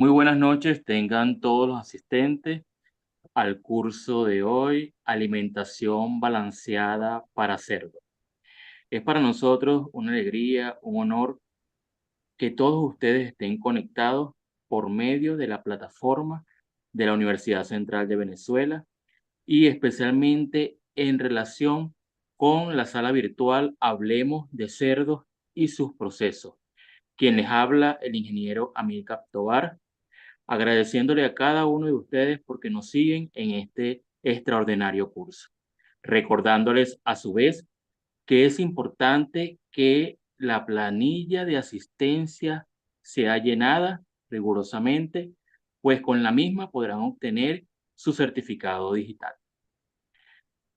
Muy buenas noches, tengan todos los asistentes al curso de hoy, Alimentación Balanceada para Cerdos. Es para nosotros una alegría, un honor que todos ustedes estén conectados por medio de la plataforma de la Universidad Central de Venezuela y especialmente en relación con la sala virtual Hablemos de Cerdos y sus procesos. Quien les habla, el ingeniero Amílcar Tovar, agradeciéndole a cada uno de ustedes porque nos siguen en este extraordinario curso. Recordándoles a su vez que es importante que la planilla de asistencia sea llenada rigurosamente, pues con la misma podrán obtener su certificado digital.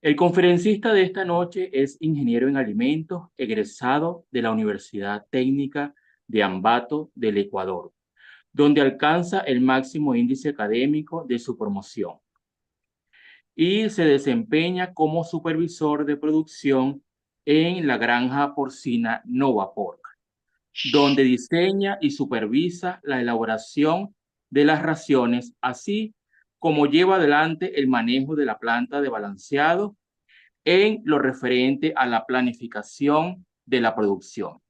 El conferencista de esta noche es ingeniero en alimentos, egresado de la Universidad Técnica de Ambato del Ecuador, donde alcanza el máximo índice académico de su promoción y se desempeña como supervisor de producción en la granja porcina Nova Pork, donde diseña y supervisa la elaboración de las raciones, así como lleva adelante el manejo de la planta de balanceado en lo referente a la planificación de la producción,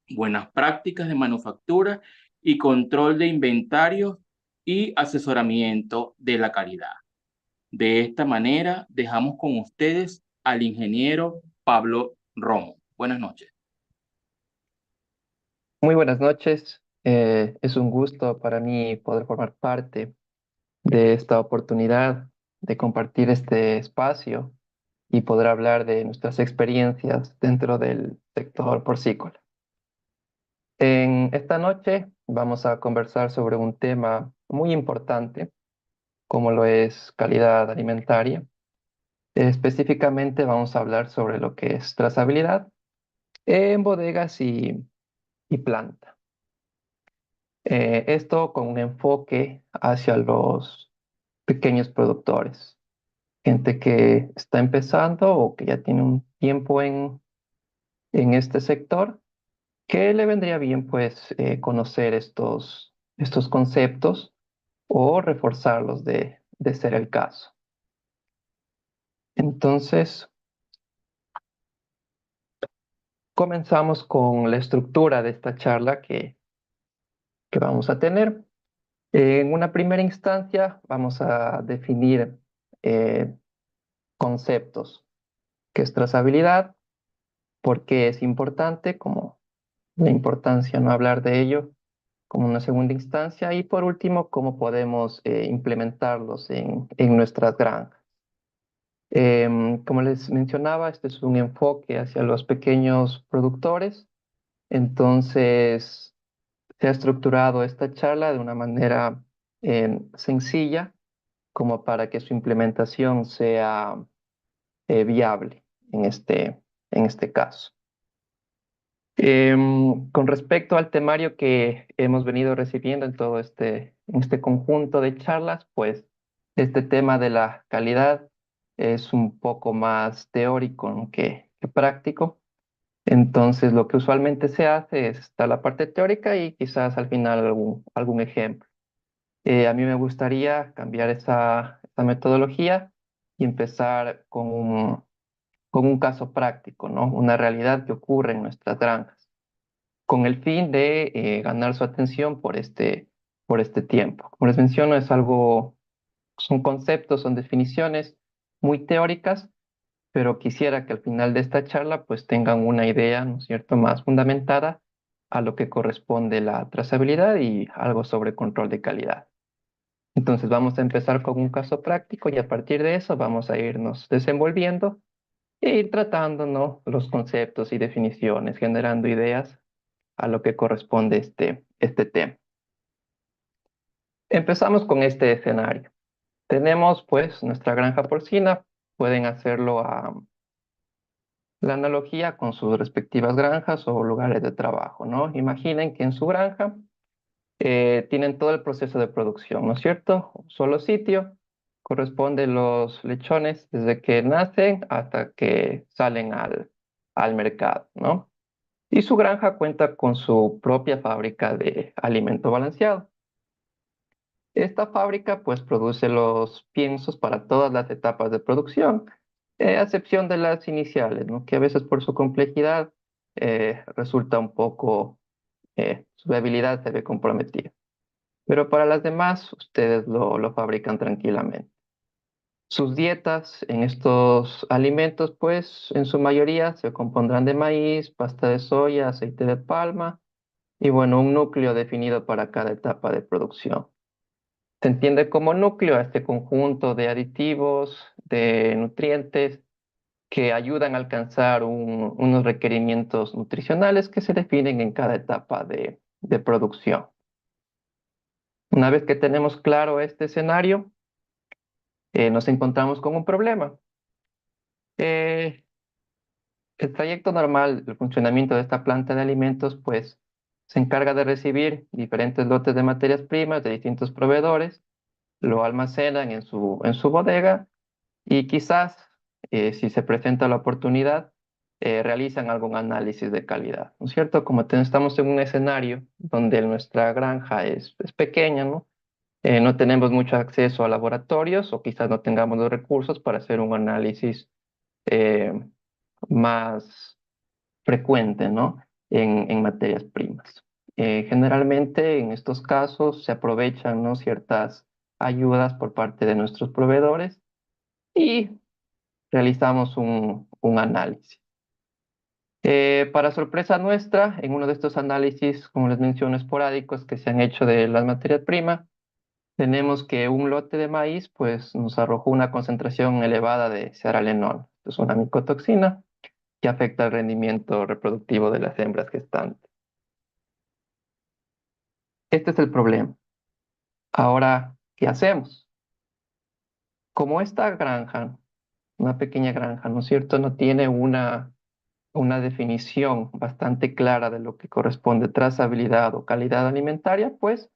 buenas prácticas de manufactura y control de inventarios y asesoramiento de la calidad. De esta manera, dejamos con ustedes al ingeniero Pablo Romo. Buenas noches. Muy buenas noches. Es un gusto para mí poder formar parte de esta oportunidad de compartir este espacio y poder hablar de nuestras experiencias dentro del sector porcícola. En esta noche vamos a conversar sobre un tema muy importante, como lo es calidad alimentaria. Específicamente vamos a hablar sobre lo que es trazabilidad en bodegas y planta. Esto con un enfoque hacia los pequeños productores, gente que está empezando o que ya tiene un tiempo en este sector, que le vendría bien pues conocer estos conceptos o reforzarlos de ser el caso. Entonces, comenzamos con la estructura de esta charla que vamos a tener. En una primera instancia vamos a definir eh, conceptos, qué es trazabilidad, por qué es importante, como la importancia no hablar de ello como una segunda instancia, y por último, cómo podemos implementarlos en nuestras granjas. Como les mencionaba, este es un enfoque hacia los pequeños productores, entonces se ha estructurado esta charla de una manera sencilla como para que su implementación sea viable en este caso. Con respecto al temario que hemos venido recibiendo en todo en este conjunto de charlas, pues este tema de la calidad es un poco más teórico, ¿no? que práctico. Entonces, lo que usualmente se hace es está la parte teórica y quizás al final algún ejemplo. A mí me gustaría cambiar esa metodología y empezar con un caso práctico, ¿no? Una realidad que ocurre en nuestras granjas, con el fin de ganar su atención por este tiempo. Como les menciono, son conceptos, son definiciones muy teóricas, pero quisiera que al final de esta charla pues tengan una idea, ¿no es cierto?, más fundamentada a lo que corresponde la trazabilidad y algo sobre control de calidad. Entonces vamos a empezar con un caso práctico y a partir de eso vamos a irnos desenvolviendo e ir tratando, ¿no?, los conceptos y definiciones, generando ideas a lo que corresponde este tema. Empezamos con este escenario. Tenemos pues nuestra granja porcina, pueden hacerlo a la analogía con sus respectivas granjas o lugares de trabajo, ¿no? Imaginen que en su granja tienen todo el proceso de producción, ¿no es cierto? Un solo sitio, corresponde los lechones desde que nacen hasta que salen al mercado, ¿no? Y su granja cuenta con su propia fábrica de alimento balanceado. Esta fábrica pues produce los piensos para todas las etapas de producción, a excepción de las iniciales, ¿no? Que a veces por su complejidad resulta un poco, su viabilidad se ve comprometida. Pero para las demás, ustedes lo fabrican tranquilamente. Sus dietas en estos alimentos, pues en su mayoría se compondrán de maíz, pasta de soya, aceite de palma y bueno, un núcleo definido para cada etapa de producción. Se entiende como núcleo a este conjunto de aditivos, de nutrientes que ayudan a alcanzar unos requerimientos nutricionales que se definen en cada etapa de producción. Una vez que tenemos claro este escenario, nos encontramos con un problema. Eh, el trayecto normal, el funcionamiento de esta planta de alimentos, pues se encarga de recibir diferentes lotes de materias primas de distintos proveedores, lo almacenan en su bodega y quizás, si se presenta la oportunidad, realizan algún análisis de calidad, ¿no es cierto? Como estamos en un escenario donde nuestra granja es pequeña, ¿no? No tenemos mucho acceso a laboratorios o quizás no tengamos los recursos para hacer un análisis eh, más frecuente, ¿no? En materias primas. Generalmente en estos casos se aprovechan, ¿no? Ciertas ayudas por parte de nuestros proveedores y realizamos un análisis. Para sorpresa nuestra, en uno de estos análisis, como les menciono, esporádicos que se han hecho de las materias primas, tenemos que un lote de maíz pues, nos arrojó una concentración elevada de cearalenol. Es una micotoxina que afecta el rendimiento reproductivo de las hembras gestantes. Este es el problema. Ahora, ¿qué hacemos? Como esta granja, una pequeña granja, ¿no es cierto?, no tiene una definición bastante clara de lo que corresponde trazabilidad o calidad alimentaria, pues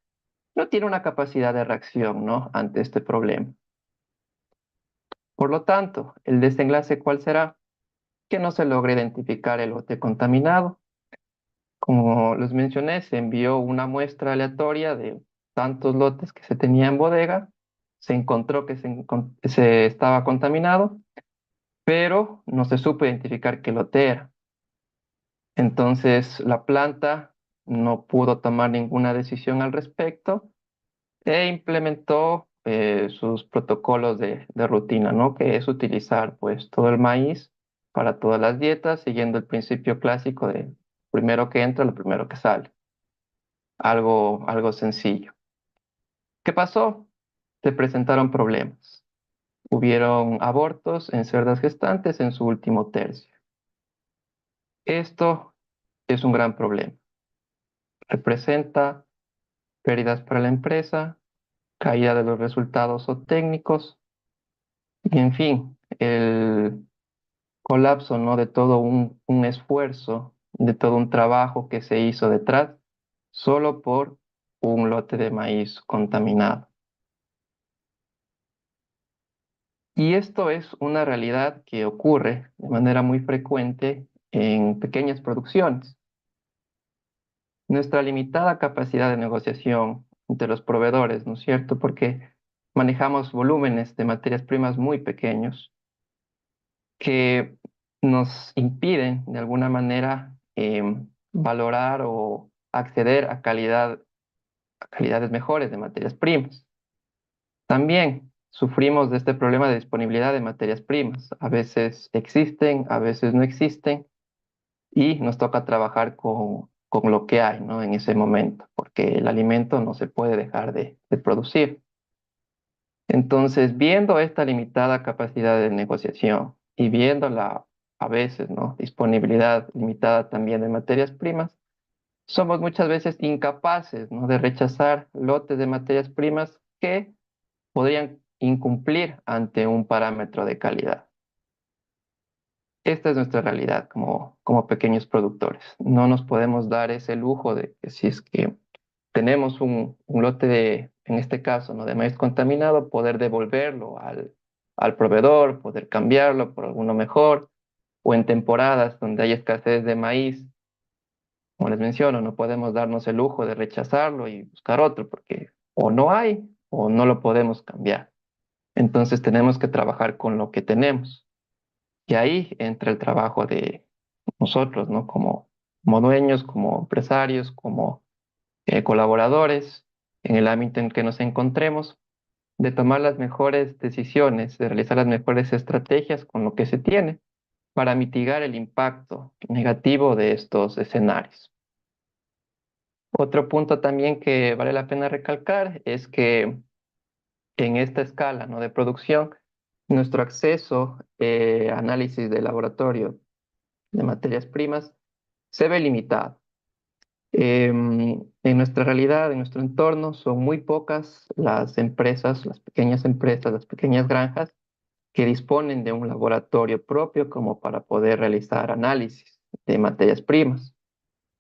no tiene una capacidad de reacción, ¿no? Ante este problema. Por lo tanto, el desenlace, ¿cuál será? Que no se logra identificar el lote contaminado. Como les mencioné, se envió una muestra aleatoria de tantos lotes que se tenía en bodega, se encontró que se estaba contaminado, pero no se supo identificar qué lote era. Entonces, la planta no pudo tomar ninguna decisión al respecto e implementó sus protocolos de rutina, ¿no? Que es utilizar pues todo el maíz para todas las dietas, siguiendo el principio clásico de primero que entra, lo primero que sale. Algo sencillo. ¿Qué pasó? Se presentaron problemas. Hubieron abortos en cerdas gestantes en su último tercio. Esto es un gran problema. Representa pérdidas para la empresa, caída de los resultados o técnicos, y en fin, el colapso, ¿no? De todo un esfuerzo, de todo un trabajo que se hizo detrás, solo por un lote de maíz contaminado. Y esto es una realidad que ocurre de manera muy frecuente en pequeñas producciones. Nuestra limitada capacidad de negociación entre los proveedores, ¿no es cierto? Porque manejamos volúmenes de materias primas muy pequeños que nos impiden de alguna manera valorar o acceder a calidades mejores de materias primas. También sufrimos de este problema de disponibilidad de materias primas. A veces existen, a veces no existen y nos toca trabajar con lo que hay, ¿no? En ese momento, porque el alimento no se puede dejar de producir. Entonces, viendo esta limitada capacidad de negociación y viendo la, a veces, ¿no? Disponibilidad limitada también de materias primas, somos muchas veces incapaces, ¿no? De rechazar lotes de materias primas que podrían incumplir ante un parámetro de calidad. Esta es nuestra realidad como pequeños productores. No nos podemos dar ese lujo de que si es que tenemos un lote de, en este caso, ¿no? De maíz contaminado, poder devolverlo al proveedor, poder cambiarlo por alguno mejor, o en temporadas donde hay escasez de maíz, como les menciono, no podemos darnos el lujo de rechazarlo y buscar otro, porque o no hay o no lo podemos cambiar. Entonces tenemos que trabajar con lo que tenemos. Y ahí entra el trabajo de nosotros, ¿no? Como dueños, como empresarios, como colaboradores, en el ámbito en que nos encontremos, de tomar las mejores decisiones, de realizar las mejores estrategias con lo que se tiene para mitigar el impacto negativo de estos escenarios. Otro punto también que vale la pena recalcar es que en esta escala, ¿no?, de producción, nuestro acceso a análisis de laboratorio de materias primas se ve limitado. En nuestra realidad, en nuestro entorno, son muy pocas las empresas, las pequeñas empresas, las pequeñas granjas que disponen de un laboratorio propio como para poder realizar análisis de materias primas.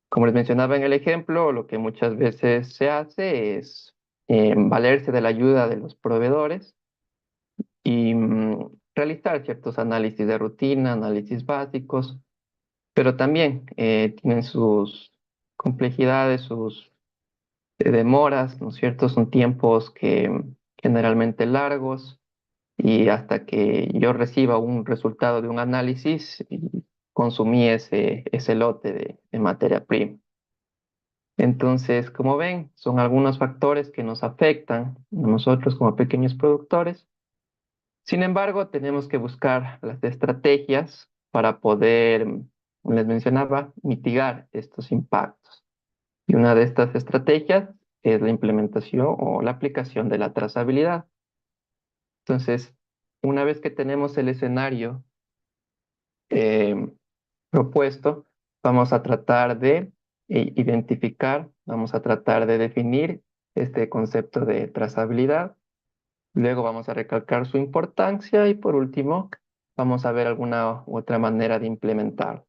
Como les mencionaba en el ejemplo, lo que muchas veces se hace es valerse de la ayuda de los proveedores y realizar ciertos análisis de rutina, análisis básicos, pero también tienen sus complejidades, sus demoras, ¿no es cierto? Son tiempos que generalmente largos y hasta que yo reciba un resultado de un análisis, y consumí ese lote de materia prima. Entonces, como ven, son algunos factores que nos afectan a nosotros como pequeños productores. Sin embargo, tenemos que buscar las estrategias para poder, como les mencionaba, mitigar estos impactos. Y una de estas estrategias es la implementación o la aplicación de la trazabilidad. Entonces, una vez que tenemos el escenario eh, propuesto, vamos a tratar de identificar, vamos a tratar de definir este concepto de trazabilidad. Luego vamos a recalcar su importancia y por último, vamos a ver alguna u otra manera de implementar.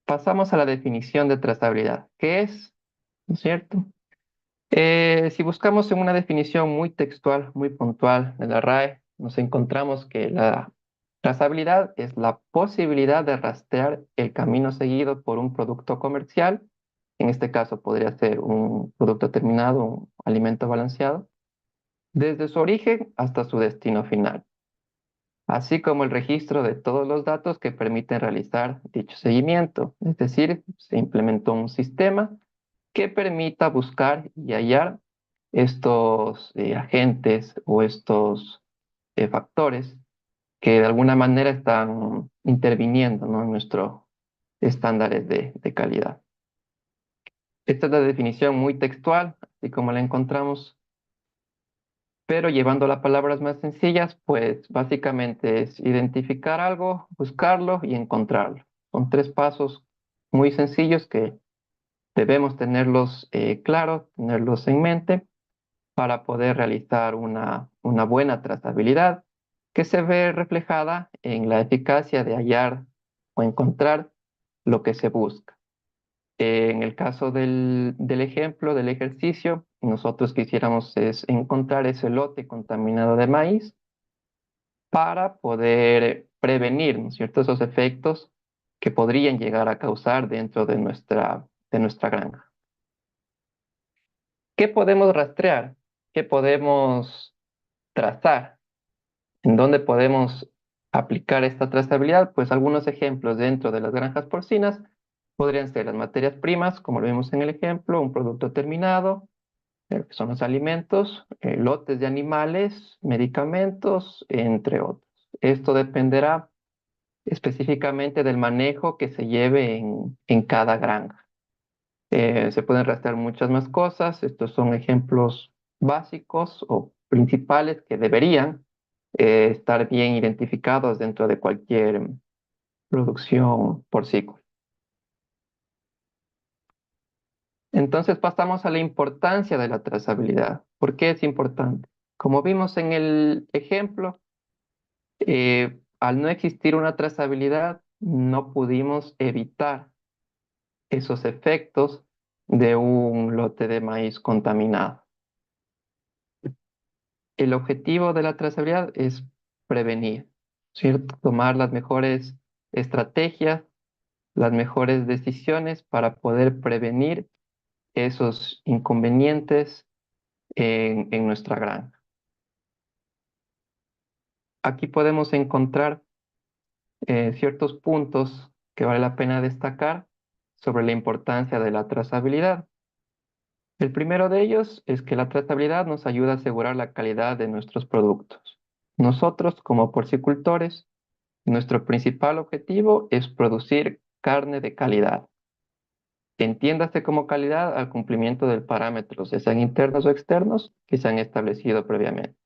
Pasamos a la definición de trazabilidad. ¿Qué es? ¿No es cierto? Si buscamos en una definición muy textual, muy puntual de la RAE, nos encontramos que la trazabilidad es la posibilidad de rastrear el camino seguido por un producto comercial, en este caso podría ser un producto terminado, un alimento balanceado, desde su origen hasta su destino final, así como el registro de todos los datos que permiten realizar dicho seguimiento. Es decir, se implementó un sistema que permita buscar y hallar estos agentes o estos factores que de alguna manera están interviniendo, ¿no?, en nuestros estándares de calidad. Esta es la definición muy textual, así como la encontramos, pero llevando a palabras más sencillas, pues básicamente es identificar algo, buscarlo y encontrarlo. Son tres pasos muy sencillos que debemos tenerlos claros, tenerlos en mente para poder realizar una buena trazabilidad que se ve reflejada en la eficacia de hallar o encontrar lo que se busca. En el caso del ejemplo, del ejercicio, nosotros quisiéramos es encontrar ese lote contaminado de maíz para poder prevenir, ¿no es cierto?, esos efectos que podrían llegar a causar dentro de nuestra granja. ¿Qué podemos rastrear? ¿Qué podemos trazar? ¿En dónde podemos aplicar esta trazabilidad? Pues algunos ejemplos dentro de las granjas porcinas podrían ser las materias primas, como lo vimos en el ejemplo, un producto terminado, que son los alimentos, lotes de animales, medicamentos, entre otros. Esto dependerá específicamente del manejo que se lleve en cada granja. Se pueden rastrear muchas más cosas. Estos son ejemplos básicos o principales que deberían estar bien identificados dentro de cualquier producción porcícola. Entonces pasamos a la importancia de la trazabilidad. ¿Por qué es importante? Como vimos en el ejemplo, al no existir una trazabilidad, no pudimos evitar esos efectos de un lote de maíz contaminado. El objetivo de la trazabilidad es prevenir, ¿cierto? Tomar las mejores estrategias, las mejores decisiones para poder prevenir esos inconvenientes en nuestra granja. Aquí podemos encontrar ciertos puntos que vale la pena destacar sobre la importancia de la trazabilidad. El primero de ellos es que la trazabilidad nos ayuda a asegurar la calidad de nuestros productos. Nosotros, como porcicultores, nuestro principal objetivo es producir carne de calidad. Entiéndase como calidad al cumplimiento de parámetros, ya sean internos o externos, que se han establecido previamente.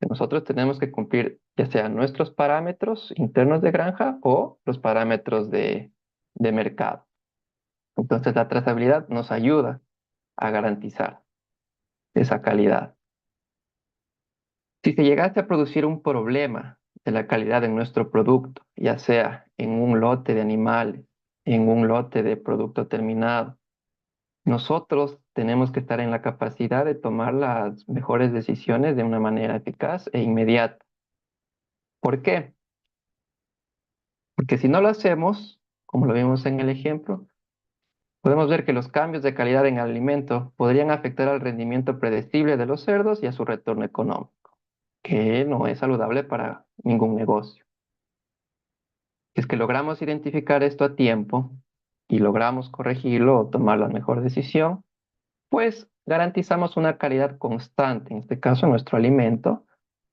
Nosotros tenemos que cumplir ya sean nuestros parámetros internos de granja o los parámetros de mercado. Entonces la trazabilidad nos ayuda a garantizar esa calidad. Si se llegase a producir un problema de la calidad en nuestro producto, ya sea en un lote de animales, en un lote de producto terminado, nosotros tenemos que estar en la capacidad de tomar las mejores decisiones de una manera eficaz e inmediata. ¿Por qué? Porque si no lo hacemos, como lo vimos en el ejemplo, podemos ver que los cambios de calidad en el alimento podrían afectar al rendimiento predecible de los cerdos y a su retorno económico, que no es saludable para ningún negocio. Si es que logramos identificar esto a tiempo y logramos corregirlo o tomar la mejor decisión, pues garantizamos una calidad constante, en este caso nuestro alimento,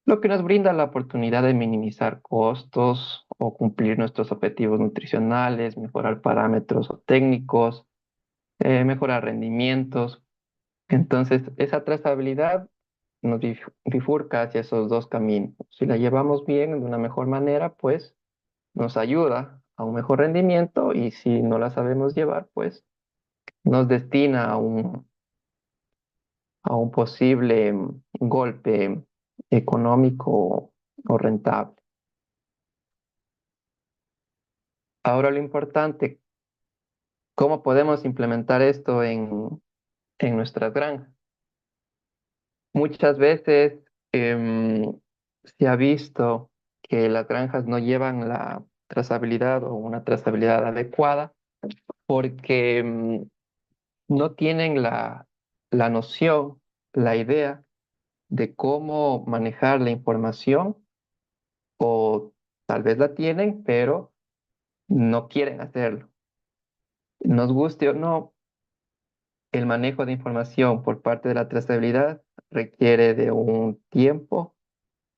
lo que nos brinda la oportunidad de minimizar costos o cumplir nuestros objetivos nutricionales, mejorar parámetros o técnicos, mejorar rendimientos. Entonces, esa trazabilidad nos bifurca hacia esos dos caminos. Si la llevamos bien, de una mejor manera, pues nos ayuda a un mejor rendimiento y si no la sabemos llevar, pues nos destina a un posible golpe económico o rentable. Ahora lo importante, ¿cómo podemos implementar esto en nuestras granjas? Muchas veces se ha visto que las granjas no llevan la trazabilidad o una trazabilidad adecuada porque no tienen la noción, la idea de cómo manejar la información o tal vez la tienen, pero no quieren hacerlo. Nos guste o no, el manejo de información por parte de la trazabilidad requiere de un tiempo,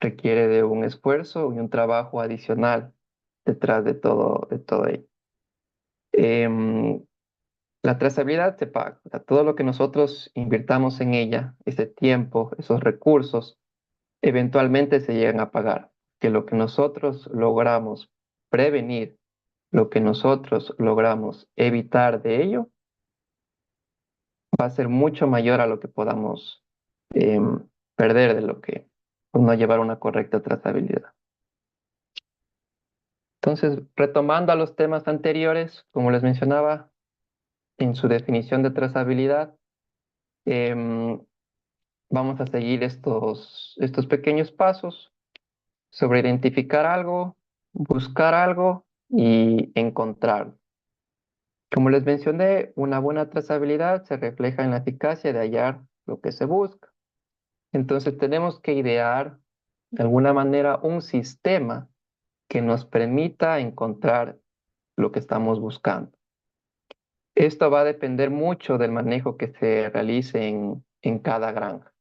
requiere de un esfuerzo y un trabajo adicional detrás de todo ello. Em, la trazabilidad se paga. O sea, todo lo que nosotros invirtamos en ella, ese tiempo, esos recursos, eventualmente se llegan a pagar. Que lo que nosotros logramos prevenir, lo que nosotros logramos evitar de ello, va a ser mucho mayor a lo que podamos perder de lo que por no llevar una correcta trazabilidad. Entonces, retomando a los temas anteriores, como les mencionaba, en su definición de trazabilidad, em, vamos a seguir estos pequeños pasos sobre identificar algo, buscar algo y encontrar. Como les mencioné, una buena trazabilidad se refleja en la eficacia de hallar lo que se busca. Entonces tenemos que idear de alguna manera un sistema que nos permita encontrar lo que estamos buscando. Esto va a depender mucho del manejo que se realice en cada granja.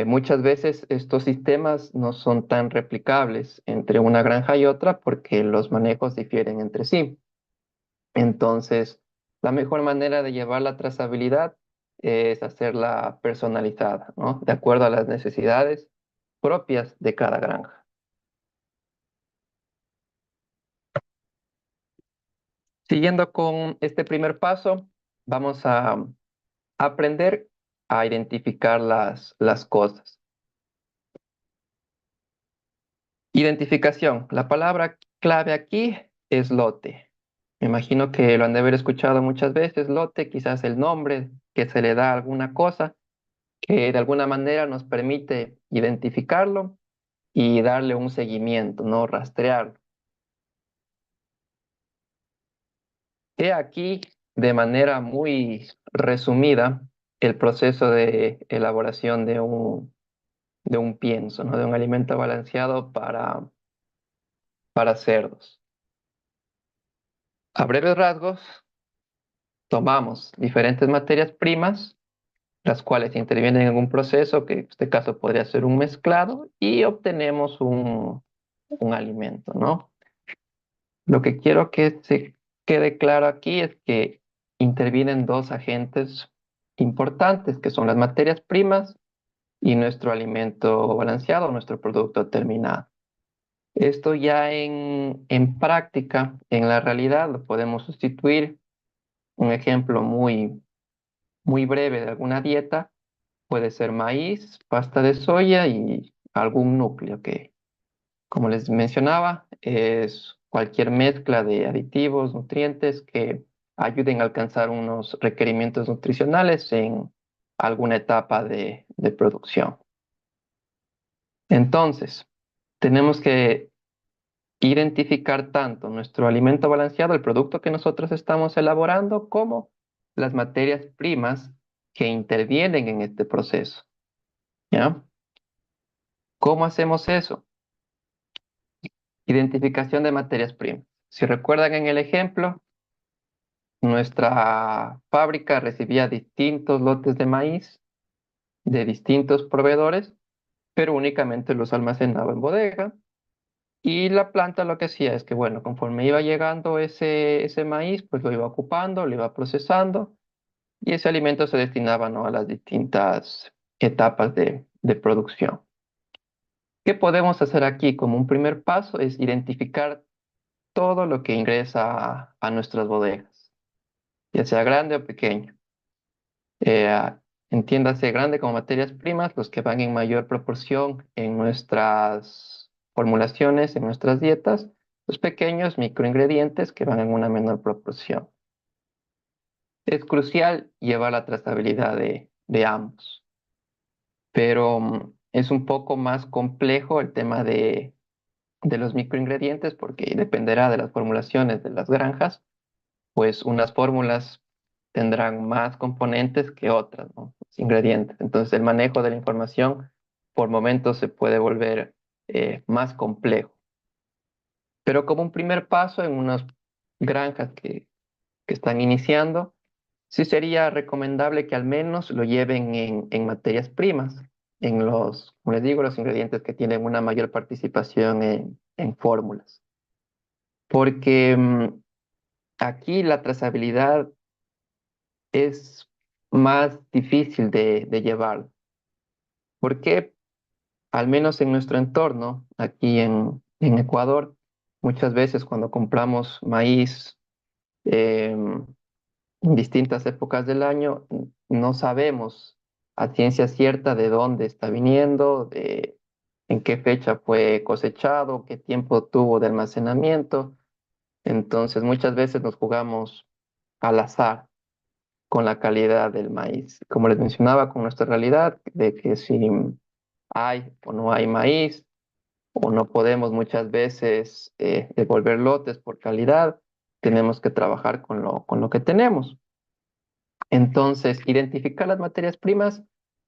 Muchas veces estos sistemas no son tan replicables entre una granja y otra porque los manejos difieren entre sí. Entonces, la mejor manera de llevar la trazabilidad es hacerla personalizada, ¿no? De acuerdo a las necesidades propias de cada granja. Siguiendo con este primer paso, vamos a aprender a identificar las cosas. Identificación. La palabra clave aquí es lote. Me imagino que lo han de haber escuchado muchas veces. Lote, quizás el nombre que se le da a alguna cosa que de alguna manera nos permite identificarlo y darle un seguimiento, no rastrearlo. He aquí de manera muy resumida el proceso de elaboración de un pienso, ¿no? De un alimento balanceado para cerdos. A breves rasgos, tomamos diferentes materias primas, las cuales intervienen en un proceso, que en este caso podría ser un mezclado, y obtenemos un alimento, ¿no? Lo que quiero que se quede claro aquí es que intervienen dos agentes importantes, que son las materias primas y nuestro alimento balanceado, nuestro producto terminado. Esto ya en práctica, en la realidad, lo podemos sustituir. Un ejemplo muy breve de alguna dieta puede ser maíz, pasta de soya y algún núcleo que, como les mencionaba, es cualquier mezcla de aditivos, nutrientes que ayuden a alcanzar unos requerimientos nutricionales en alguna etapa de producción. Entonces, tenemos que identificar tanto nuestro alimento balanceado, el producto que nosotros estamos elaborando, como las materias primas que intervienen en este proceso, ¿ya? ¿Cómo hacemos eso? Identificación de materias primas. Si recuerdan en el ejemplo, nuestra fábrica recibía distintos lotes de maíz de distintos proveedores, pero únicamente los almacenaba en bodega. Y la planta lo que hacía es que, bueno, conforme iba llegando ese maíz, pues lo iba ocupando, lo iba procesando y ese alimento se destinaba, ¿no?, a las distintas etapas de producción. ¿Qué podemos hacer aquí como un primer paso? Es identificar todo lo que ingresa a nuestras bodegas, ya sea grande o pequeño. Eh, Entiéndase grande como materias primas, los que van en mayor proporción en nuestras formulaciones, en nuestras dietas, los pequeños microingredientes que van en una menor proporción. Es crucial llevar la trazabilidad de ambos, pero es un poco más complejo el tema de los microingredientes porque dependerá de las formulaciones de las granjas, pues unas fórmulas tendrán más componentes que otras, ¿no? Los ingredientes. Entonces el manejo de la información por momentos se puede volver más complejo. Pero como un primer paso en unas granjas que están iniciando, sí sería recomendable que al menos lo lleven en materias primas, en los, como les digo, los ingredientes que tienen una mayor participación en fórmulas. Porque aquí la trazabilidad es más difícil de llevar. Porque al menos en nuestro entorno, aquí en Ecuador, muchas veces cuando compramos maíz en distintas épocas del año, no sabemos a ciencia cierta de dónde está viniendo, de en qué fecha fue cosechado, qué tiempo tuvo de almacenamiento. Entonces muchas veces nos jugamos al azar con la calidad del maíz. Como les mencionaba, con nuestra realidad de que si hay o no hay maíz, o no podemos muchas veces devolver lotes por calidad, tenemos que trabajar con lo que tenemos. Entonces, identificar las materias primas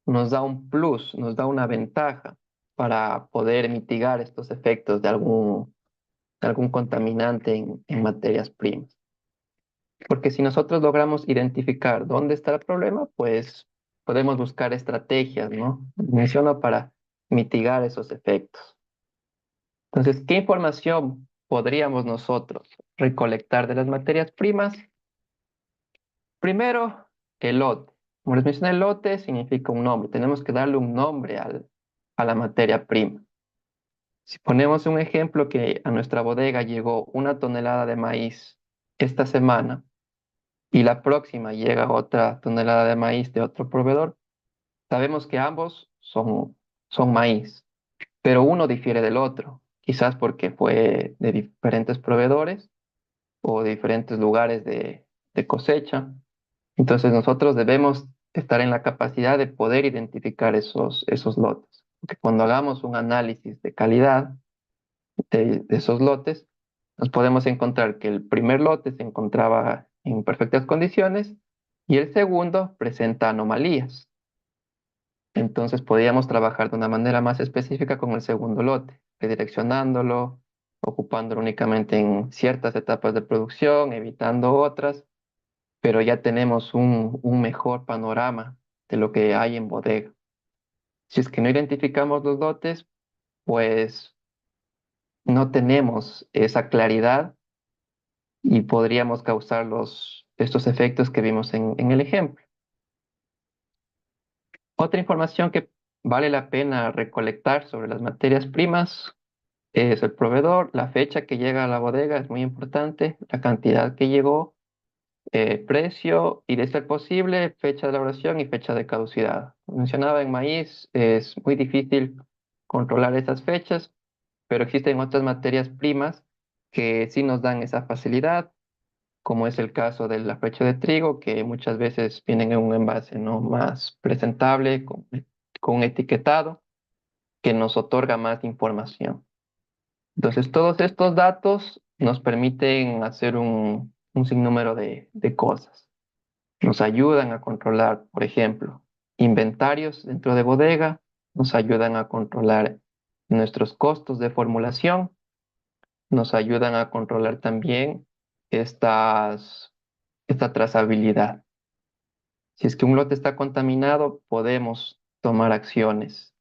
nos da un plus, nos da una ventaja para poder mitigar estos efectos de algún contaminante en materias primas. Porque si nosotros logramos identificar dónde está el problema, pues podemos buscar estrategias, ¿no? Menciono para mitigar esos efectos. Entonces, ¿qué información podríamos nosotros recolectar de las materias primas? Primero, el lote. Como les mencioné, el lote significa un nombre. Tenemos que darle un nombre a la materia prima. Si ponemos un ejemplo que a nuestra bodega llegó 1 tonelada de maíz esta semana, y la próxima llega otra tonelada de maíz de otro proveedor, sabemos que ambos son maíz, pero uno difiere del otro, quizás porque fue de diferentes proveedores o de diferentes lugares de cosecha. Entonces nosotros debemos estar en la capacidad de poder identificar esos lotes. Porque cuando hagamos un análisis de calidad de esos lotes, nos podemos encontrar que el primer lote se encontraba en perfectas condiciones y el segundo presenta anomalías. Entonces podríamos trabajar de una manera más específica con el segundo lote, redireccionándolo, ocupándolo únicamente en ciertas etapas de producción, evitando otras, pero ya tenemos un mejor panorama de lo que hay en bodega. Si es que no identificamos los lotes, pues no tenemos esa claridad y podríamos causar estos efectos que vimos en el ejemplo. Otra información que vale la pena recolectar sobre las materias primas es el proveedor, la fecha que llega a la bodega es muy importante, la cantidad que llegó, precio y, de ser posible, fecha de elaboración y fecha de caducidad. Como mencionaba, en maíz es muy difícil controlar esas fechas, pero existen otras materias primas que sí nos dan esa facilidad, como es el caso de la fecha de trigo, que muchas veces vienen en un envase, ¿no?, más presentable, con un etiquetado que nos otorga más información. Entonces, todos estos datos nos permiten hacer un sinnúmero de cosas. Nos ayudan a controlar, por ejemplo, inventarios dentro de bodega, nos ayudan a controlar nuestros costos de formulación, nos ayudan a controlar también esta trazabilidad. Si es que un lote está contaminado, podemos tomar acciones,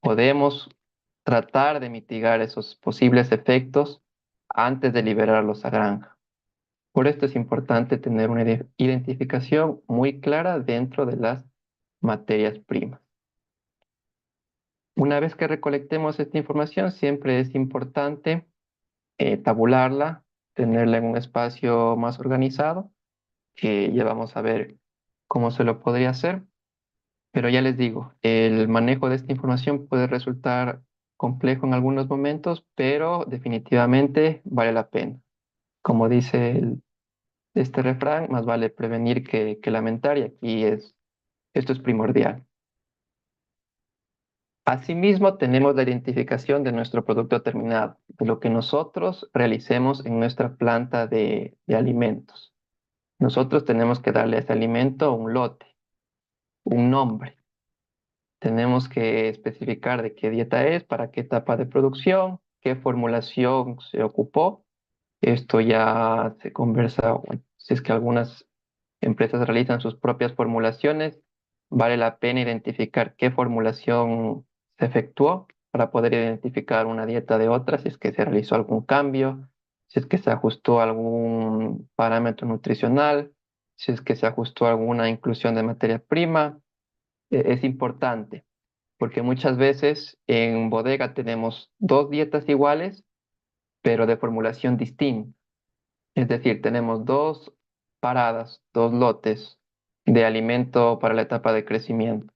podemos tratar de mitigar esos posibles efectos antes de liberarlos a granja. Por esto es importante tener una identificación muy clara dentro de las materias primas. Una vez que recolectemos esta información, siempre es importante tabularla, tenerla en un espacio más organizado, que ya vamos a ver cómo se lo podría hacer. Pero ya les digo, el manejo de esta información puede resultar complejo en algunos momentos, pero definitivamente vale la pena. Como dice este refrán, más vale prevenir que lamentar, y aquí esto es primordial. Asimismo, tenemos la identificación de nuestro producto terminado, de lo que nosotros realicemos en nuestra planta de alimentos. Nosotros tenemos que darle a ese alimento un lote, un nombre. Tenemos que especificar de qué dieta es, para qué etapa de producción, qué formulación se ocupó. Esto ya se conversa, bueno, si es que algunas empresas realizan sus propias formulaciones, vale la pena identificar qué formulación se efectuó para poder identificar una dieta de otra, si es que se realizó algún cambio, si es que se ajustó algún parámetro nutricional, si es que se ajustó alguna inclusión de materia prima. Es importante, porque muchas veces en bodega tenemos dos dietas iguales, pero de formulación distinta. Es decir, tenemos dos paradas, dos lotes de alimento para la etapa de crecimiento,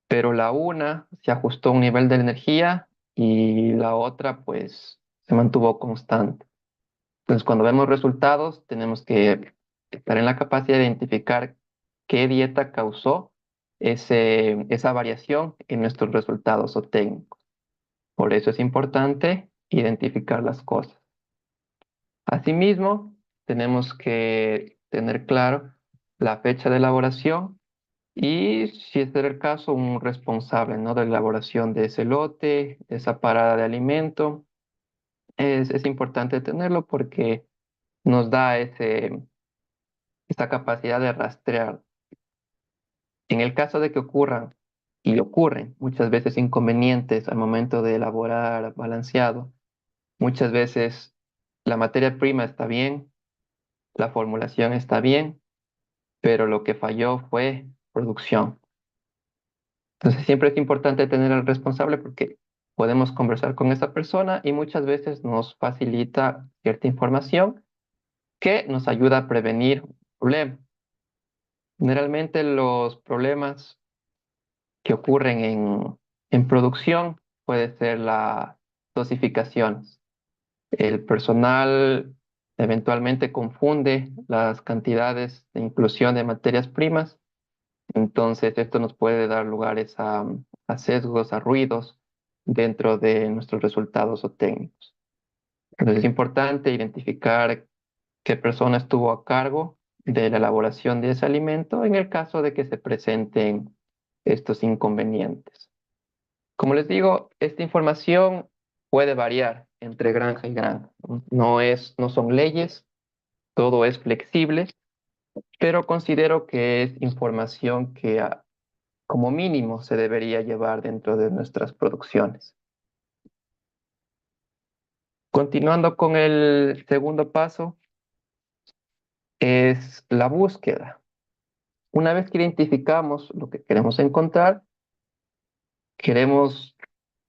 pero la una se ajustó a un nivel de energía y la otra pues se mantuvo constante. Entonces, cuando vemos resultados, tenemos que estar en la capacidad de identificar qué dieta causó esa variación en nuestros resultados o técnicos. Por eso es importante identificar las cosas. Asimismo, tenemos que tener claro la fecha de elaboración y, si es el caso, un responsable, ¿no?, de la elaboración de ese lote, de esa parada de alimento. Es importante tenerlo porque nos da esta capacidad de rastrear. En el caso de que ocurran, y ocurren muchas veces, inconvenientes al momento de elaborar balanceado, muchas veces la materia prima está bien, la formulación está bien, pero lo que falló fue producción. Entonces siempre es importante tener al responsable, porque podemos conversar con esa persona y muchas veces nos facilita cierta información que nos ayuda a prevenir un problema. Generalmente los problemas que ocurren en producción puede ser la dosificaciones. El personal eventualmente confunde las cantidades de inclusión de materias primas. Entonces, esto nos puede dar lugares a sesgos, a ruidos dentro de nuestros resultados o técnicos. Entonces, es importante identificar qué persona estuvo a cargo de la elaboración de ese alimento en el caso de que se presenten estos inconvenientes. Como les digo, esta información puede variar entre granja y granja. No son leyes, todo es flexible, pero considero que es información que como mínimo se debería llevar dentro de nuestras producciones. Continuando con el segundo paso, es la búsqueda. Una vez que identificamos lo que queremos encontrar, queremos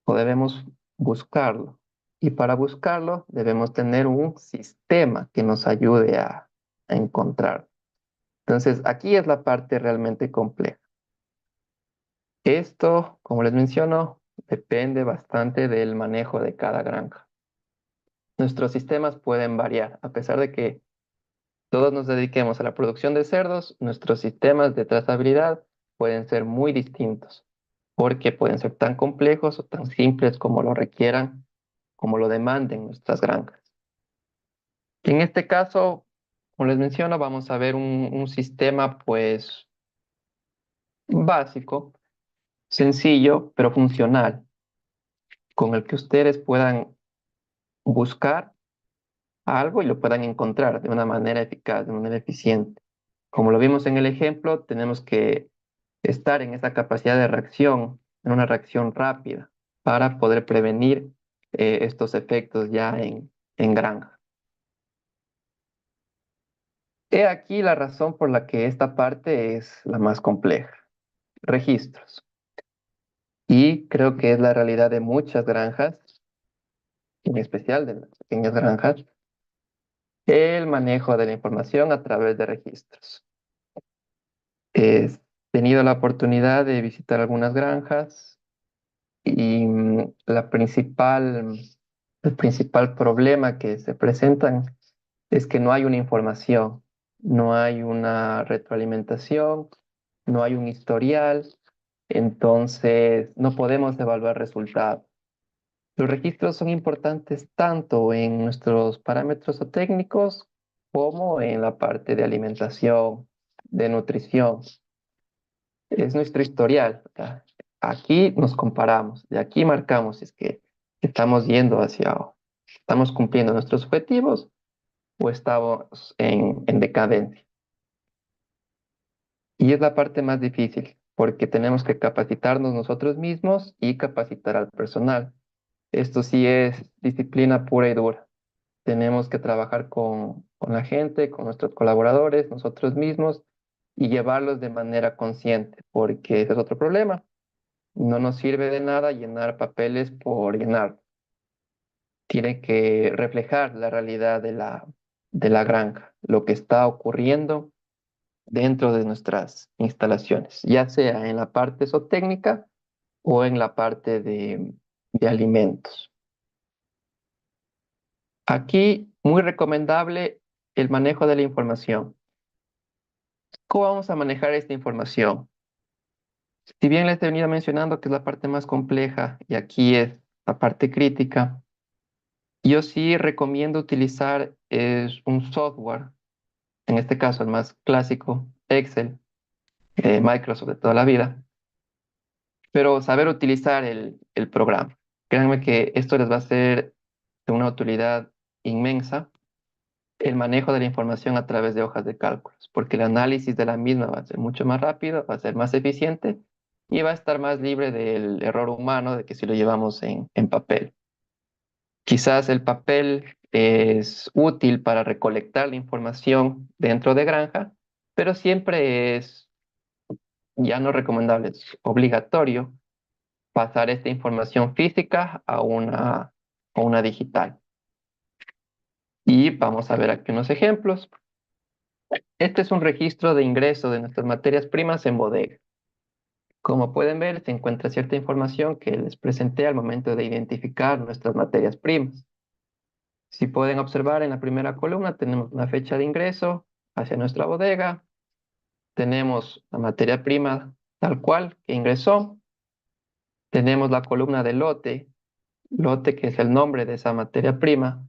o debemos buscarlo. Y para buscarlo debemos tener un sistema que nos ayude a encontrar. Entonces, aquí es la parte realmente compleja. Esto, como les menciono, depende bastante del manejo de cada granja. Nuestros sistemas pueden variar, a pesar de que todos nos dediquemos a la producción de cerdos, nuestros sistemas de trazabilidad pueden ser muy distintos, porque pueden ser tan complejos o tan simples como lo requieran, como lo demanden nuestras granjas. En este caso, como les menciono, vamos a ver un sistema pues básico, sencillo, pero funcional, con el que ustedes puedan buscar algo y lo puedan encontrar de una manera eficaz, de una manera eficiente. Como lo vimos en el ejemplo, tenemos que estar en esa capacidad de reacción, en una reacción rápida, para poder prevenir estos efectos ya en granja. He aquí la razón por la que esta parte es la más compleja. Registros. Y creo que es la realidad de muchas granjas, en especial de las pequeñas granjas, el manejo de la información a través de registros. He tenido la oportunidad de visitar algunas granjas y el principal problema que se presentan es que no hay una información, no hay una retroalimentación, no hay un historial, entonces no podemos evaluar resultados. Los registros son importantes tanto en nuestros parámetros técnicos como en la parte de alimentación, de nutrición. Es nuestro historial, ¿verdad? Aquí nos comparamos, de aquí marcamos si es que estamos yendo estamos cumpliendo nuestros objetivos o estamos en decadencia. Y es la parte más difícil, porque tenemos que capacitarnos nosotros mismos y capacitar al personal. Esto sí es disciplina pura y dura. Tenemos que trabajar con la gente, con nuestros colaboradores, nosotros mismos, y llevarlos de manera consciente, porque ese es otro problema. No nos sirve de nada llenar papeles por llenar. Tiene que reflejar la realidad de la granja, lo que está ocurriendo dentro de nuestras instalaciones, ya sea en la parte zootécnica o en la parte de alimentos. Aquí, muy recomendable el manejo de la información. ¿Cómo vamos a manejar esta información? Si bien les he venido mencionando que es la parte más compleja y aquí es la parte crítica, yo sí recomiendo utilizar un software, en este caso el más clásico, Excel, de Microsoft de toda la vida, pero saber utilizar el programa. Créanme que esto les va a ser de una utilidad inmensa el manejo de la información a través de hojas de cálculos, porque el análisis de la misma va a ser mucho más rápido, va a ser más eficiente y va a estar más libre del error humano de que si lo llevamos en papel. Quizás el papel es útil para recolectar la información dentro de granja, pero siempre es ya no recomendable, es obligatorio pasar esta información física a una digital. Y vamos a ver aquí unos ejemplos. Este es un registro de ingreso de nuestras materias primas en bodega. Como pueden ver, se encuentra cierta información que les presenté al momento de identificar nuestras materias primas. Si pueden observar en la primera columna tenemos una fecha de ingreso hacia nuestra bodega, tenemos la materia prima tal cual que ingresó, tenemos la columna de lote, lote que es el nombre de esa materia prima.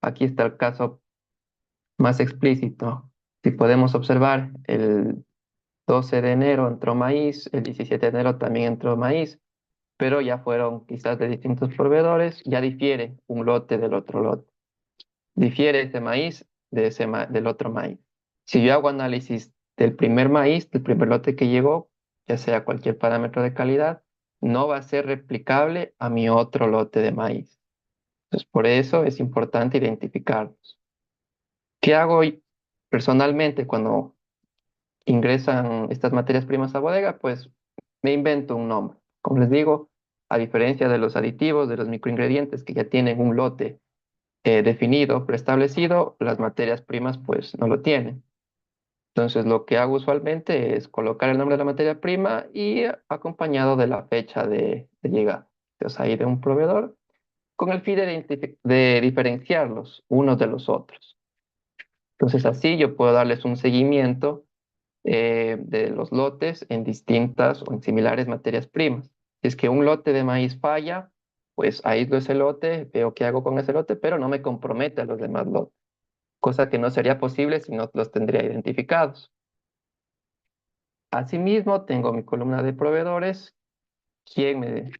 Aquí está el caso más explícito, Si podemos observar, el 12 de enero entró maíz, el 17 de enero también entró maíz, pero ya fueron quizás de distintos proveedores, ya difiere un lote del otro lote. Difiere ese maíz del otro maíz. Si yo hago análisis del primer maíz, del primer lote que llegó, ya sea cualquier parámetro de calidad, no va a ser replicable a mi otro lote de maíz. Entonces, por eso es importante identificarlos. ¿Qué hago personalmente cuando ingresan estas materias primas a bodega? Pues me invento un nombre. Como les digo, a diferencia de los aditivos, de los microingredientes que ya tienen un lote definido, preestablecido, las materias primas pues no lo tienen. Entonces lo que hago usualmente es colocar el nombre de la materia prima y acompañado de la fecha de llegada. Entonces ahí de un proveedor con el fin de diferenciarlos unos de los otros. Entonces así yo puedo darles un seguimiento de los lotes en distintas o en similares materias primas. Si es que un lote de maíz falla, pues aíslo ese lote, veo qué hago con ese lote, pero no me compromete a los demás lotes, cosa que no sería posible si no los tendría identificados. Asimismo, tengo mi columna de proveedores, quién me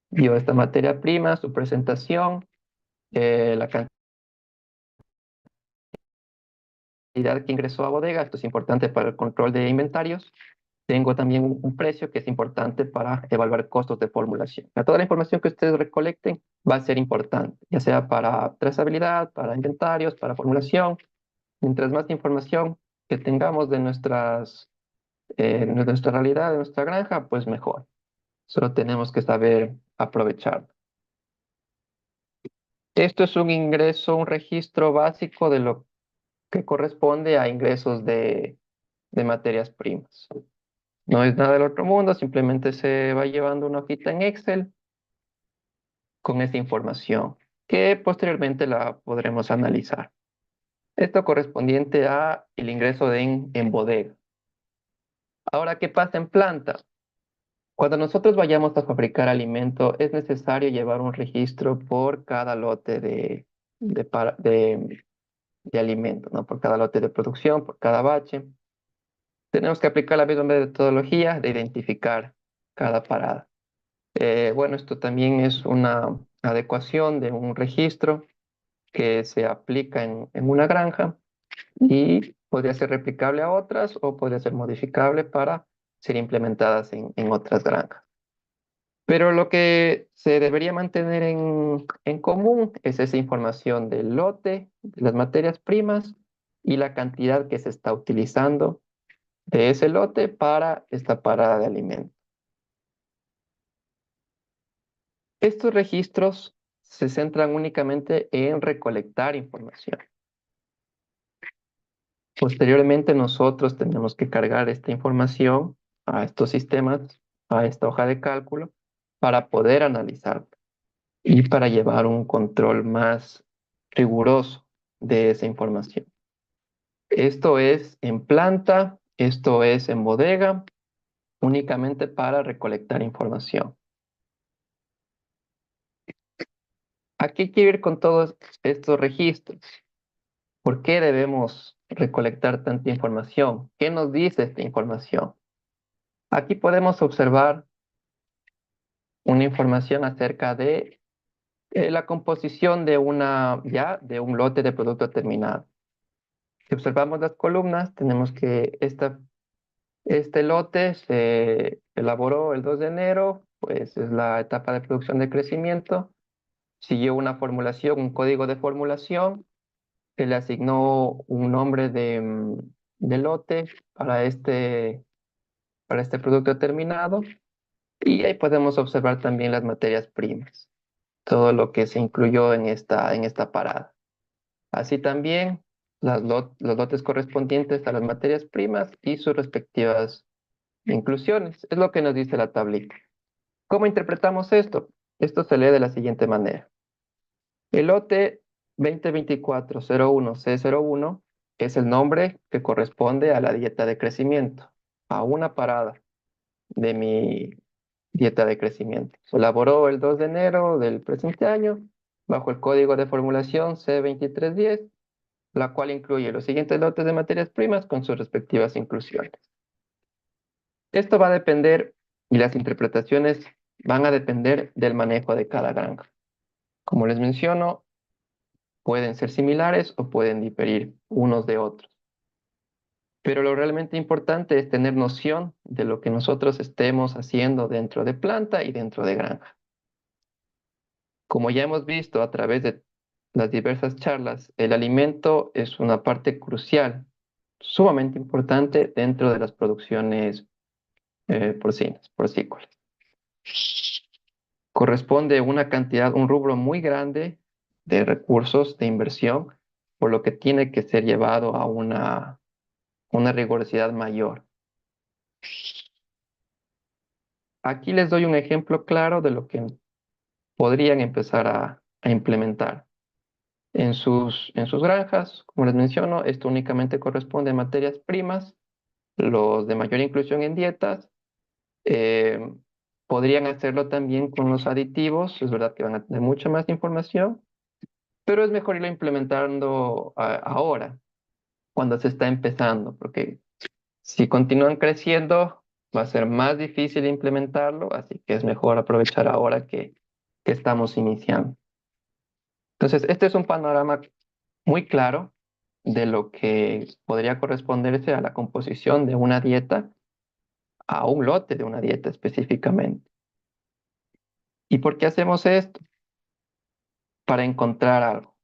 dio esta materia prima, su presentación, la cantidad que ingresó a bodega, esto es importante para el control de inventarios. Tengo también un precio que es importante para evaluar costos de formulación. Toda la información que ustedes recolecten va a ser importante, ya sea para trazabilidad, para inventarios, para formulación. Mientras más información que tengamos de nuestra realidad, de nuestra granja, pues mejor. Solo tenemos que saber aprovecharlo. Esto es un ingreso, un registro básico de lo que corresponde a ingresos de materias primas. No es nada del otro mundo, simplemente se va llevando una hojita en Excel con esta información que posteriormente la podremos analizar. Esto correspondiente a el ingreso en bodega. Ahora, ¿qué pasa en planta? Cuando nosotros vayamos a fabricar alimento, es necesario llevar un registro por cada lote de alimento, ¿no? Por cada lote de producción, por cada bache. Tenemos que aplicar la misma metodología de identificar cada parada. Bueno, esto también es una adecuación de un registro que se aplica en una granja y podría ser replicable a otras o podría ser modificable para ser implementadas en otras granjas. Pero lo que se debería mantener en común es esa información del lote, de las materias primas y la cantidad que se está utilizando de ese lote para esta parada de alimentos. Estos registros se centran únicamente en recolectar información. Posteriormente nosotros tenemos que cargar esta información a estos sistemas, a esta hoja de cálculo, para poder analizar y para llevar un control más riguroso de esa información. Esto es en planta, esto es en bodega, únicamente para recolectar información. Aquí quiero ir con todos estos registros. ¿Por qué debemos recolectar tanta información? ¿Qué nos dice esta información? Aquí podemos observar una información acerca de la composición de un lote de producto terminado. Si observamos las columnas, tenemos que este lote se elaboró el 2 de enero, pues es la etapa de producción de crecimiento. Siguió una formulación, un código de formulación, se le asignó un nombre de lote para este producto terminado y ahí podemos observar también las materias primas, todo lo que se incluyó en esta parada. Así también los lotes correspondientes a las materias primas y sus respectivas inclusiones. Es lo que nos dice la tablita. ¿Cómo interpretamos esto? Esto se lee de la siguiente manera. El lote 2024-01-C01 es el nombre que corresponde a la dieta de crecimiento, a una parada de mi dieta de crecimiento. Se elaboró el 2 de enero del presente año bajo el código de formulación C2310 la cual incluye los siguientes lotes de materias primas con sus respectivas inclusiones. Esto va a depender, y las interpretaciones van a depender del manejo de cada granja. Como les menciono, pueden ser similares o pueden diferir unos de otros. Pero lo realmente importante es tener noción de lo que nosotros estemos haciendo dentro de planta y dentro de granja. Como ya hemos visto a través de las diversas charlas, el alimento es una parte crucial, sumamente importante dentro de las producciones porcinas, porcícolas. Corresponde una cantidad, un rubro muy grande de recursos, de inversión, por lo que tiene que ser llevado a una rigurosidad mayor. Aquí les doy un ejemplo claro de lo que podrían empezar a implementar. En sus granjas, como les menciono, esto únicamente corresponde a materias primas, los de mayor inclusión en dietas. eh, Podrían hacerlo también con los aditivos, es verdad que van a tener mucha más información, pero es mejor irlo implementando ahora, cuando se está empezando, porque si continúan creciendo, va a ser más difícil implementarlo, así que es mejor aprovechar ahora que estamos iniciando. Entonces, este es un panorama muy claro de lo que podría corresponderse a la composición de una dieta, a un lote de una dieta específicamente. ¿Y por qué hacemos esto? Para encontrar algo.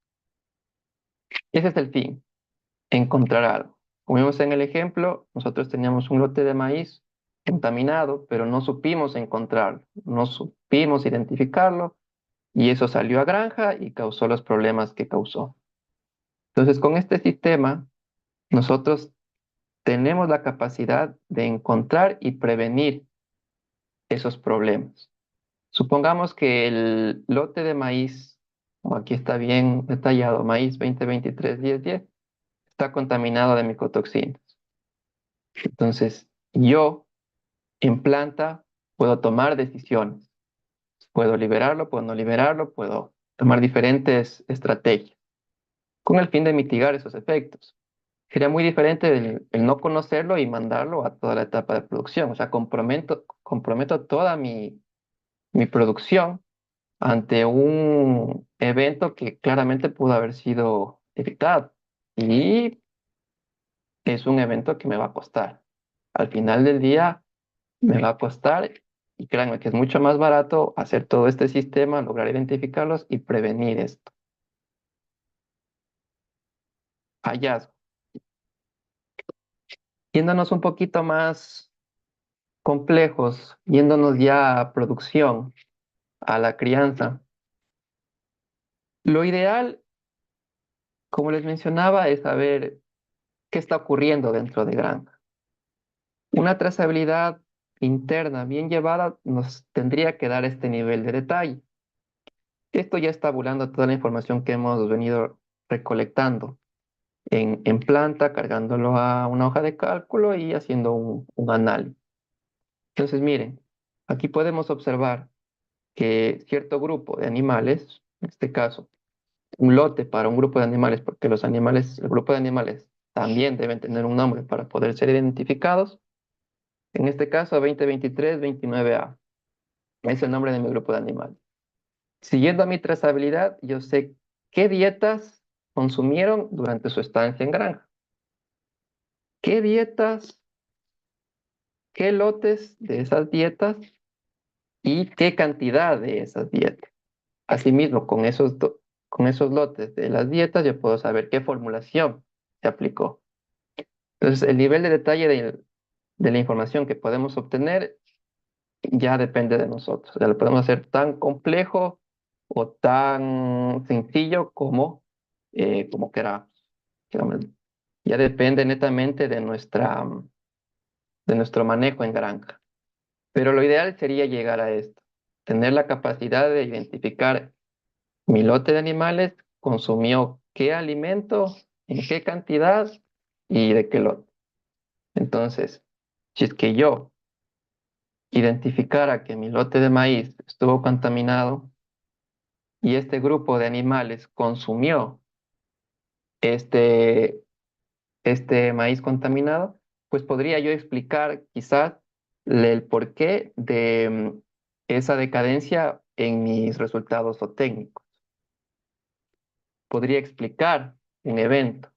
Ese es el fin, encontrar algo. Como vimos en el ejemplo, nosotros teníamos un lote de maíz contaminado, pero no supimos encontrarlo, no supimos identificarlo, y eso salió a granja y causó los problemas que causó. Entonces, con este sistema, nosotros tenemos la capacidad de encontrar y prevenir esos problemas. Supongamos que el lote de maíz, como aquí está bien detallado, maíz 2023-1010, está contaminado de micotoxinas. Entonces, yo en planta puedo tomar decisiones. Puedo liberarlo, puedo no liberarlo, puedo tomar diferentes estrategias con el fin de mitigar esos efectos. Sería muy diferente el no conocerlo y mandarlo a toda la etapa de producción. O sea, comprometo toda mi producción ante un evento que claramente pudo haber sido evitado. Y es un evento que me va a costar. Al final del día me va a costar, y créanme que es mucho más barato hacer todo este sistema, lograr identificarlos y prevenir esto. Hallazgo. Yéndonos un poquito más complejos, yéndonos ya a producción, a la crianza. Lo ideal, como les mencionaba, es saber qué está ocurriendo dentro de granja. Una trazabilidad interna bien llevada nos tendría que dar este nivel de detalle. Esto ya está tabulando toda la información que hemos venido recolectando en planta, cargándolo a una hoja de cálculo y haciendo un análisis. Entonces, miren, aquí podemos observar que cierto grupo de animales, en este caso, un lote para un grupo de animales, porque los animales, el grupo de animales también deben tener un nombre para poder ser identificados. En este caso, 2023-29A es el nombre de mi grupo de animales. Siguiendo a mi trazabilidad, yo sé qué dietas consumieron durante su estancia en granja. ¿Qué dietas, qué lotes de esas dietas y qué cantidad de esas dietas? Asimismo, con esos lotes de las dietas, yo puedo saber qué formulación se aplicó. Entonces, el nivel de detalle de la información que podemos obtener ya depende de nosotros. Ya lo podemos hacer tan complejo o tan sencillo como queramos. Digamos, ya depende netamente de nuestro manejo en granja. Pero lo ideal sería llegar a esto, tener la capacidad de identificar mi lote de animales consumió qué alimento, en qué cantidad y de qué lote. Entonces, si es que yo identificara que mi lote de maíz estuvo contaminado y este grupo de animales consumió este, este maíz contaminado, pues podría yo explicar quizás el porqué de esa decadencia en mis resultados o técnicos. Podría explicar un evento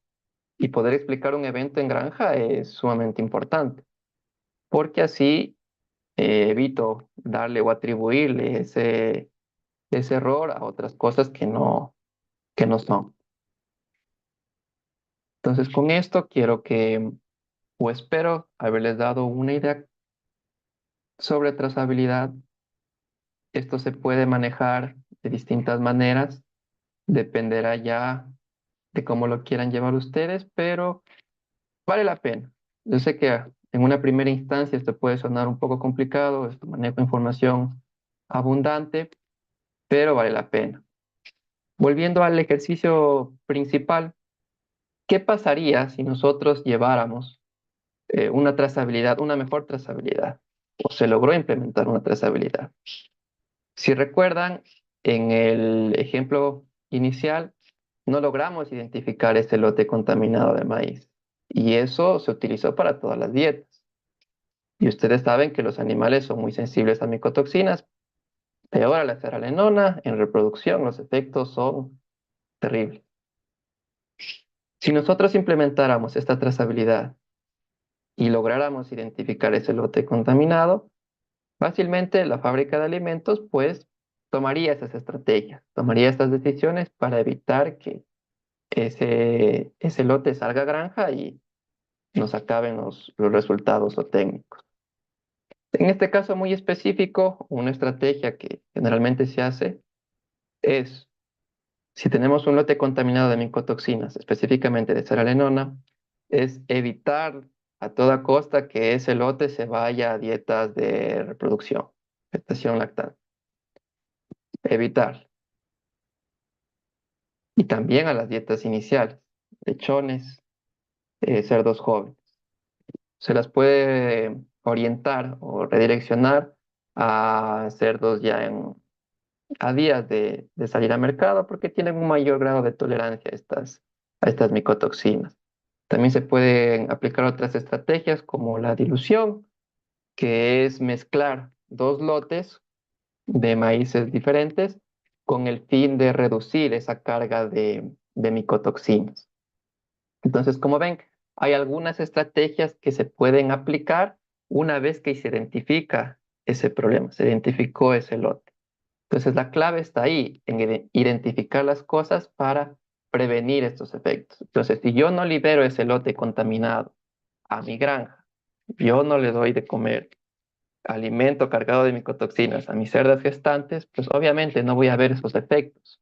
y poder explicar un evento en granja es sumamente importante, porque así evito darle o atribuirle ese error a otras cosas que no son. Entonces, con esto quiero que, o espero haberles dado una idea sobre trazabilidad. Esto se puede manejar de distintas maneras, dependerá ya de cómo lo quieran llevar ustedes, pero vale la pena. Yo sé que en una primera instancia esto puede sonar un poco complicado, esto manejo información abundante, pero vale la pena. Volviendo al ejercicio principal, ¿qué pasaría si nosotros lleváramos una trazabilidad, una mejor trazabilidad? O se logró implementar una trazabilidad. Si recuerdan, en el ejemplo inicial, no logramos identificar ese lote contaminado de maíz. Y eso se utilizó para todas las dietas. Y ustedes saben que los animales son muy sensibles a micotoxinas. Peor a la seralenona, en reproducción los efectos son terribles. Si nosotros implementáramos esta trazabilidad y lográramos identificar ese lote contaminado, fácilmente la fábrica de alimentos pues tomaría esas estrategias, tomaría estas decisiones para evitar que ese lote salga a granja y nos acaben los resultados o técnicos. En este caso muy específico, una estrategia que generalmente se hace es, si tenemos un lote contaminado de micotoxinas, específicamente de seralenona, es evitar a toda costa que ese lote se vaya a dietas de reproducción, gestación lactante. Evitar. Y también a las dietas iniciales, lechones, cerdos jóvenes. Se las puede orientar o redireccionar a cerdos ya a días de salir al mercado porque tienen un mayor grado de tolerancia a estas micotoxinas. También se pueden aplicar otras estrategias como la dilución, que es mezclar dos lotes de maíces diferentes con el fin de reducir esa carga de micotoxinas. Entonces, como ven, hay algunas estrategias que se pueden aplicar una vez que se identifica ese problema, se identificó ese lote. Entonces, la clave está ahí, en identificar las cosas para prevenir estos efectos. Entonces, si yo no libero ese lote contaminado a mi granja, yo no le doy de comer alimento cargado de micotoxinas a mis cerdas gestantes, pues obviamente no voy a ver esos efectos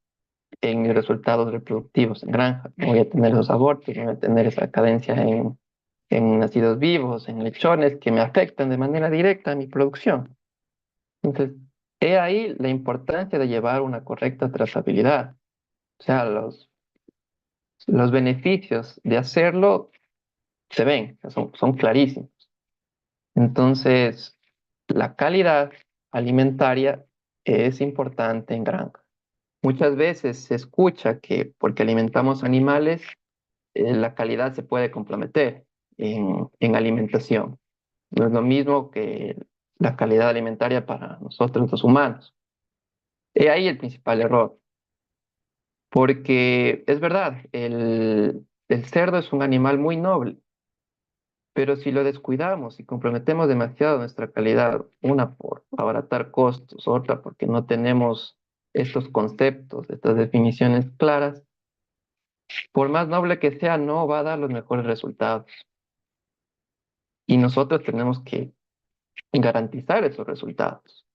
en mis resultados reproductivos en granja. No voy a tener esos abortos, no voy a tener esa cadencia en nacidos vivos, en lechones que me afectan de manera directa a mi producción. Entonces, he ahí la importancia de llevar una correcta trazabilidad. O sea, los beneficios de hacerlo se ven, o sea, son clarísimos. Entonces, la calidad alimentaria es importante en granja. Muchas veces se escucha que porque alimentamos animales, la calidad se puede comprometer en alimentación. No es lo mismo que la calidad alimentaria para nosotros los humanos. He ahí el principal error, porque es verdad, el cerdo es un animal muy noble, pero si lo descuidamos y comprometemos demasiado nuestra calidad, una por abaratar costos, otra porque no tenemos estos conceptos, estas definiciones claras, por más noble que sea, no va a dar los mejores resultados. Y nosotros tenemos que garantizar esos resultados.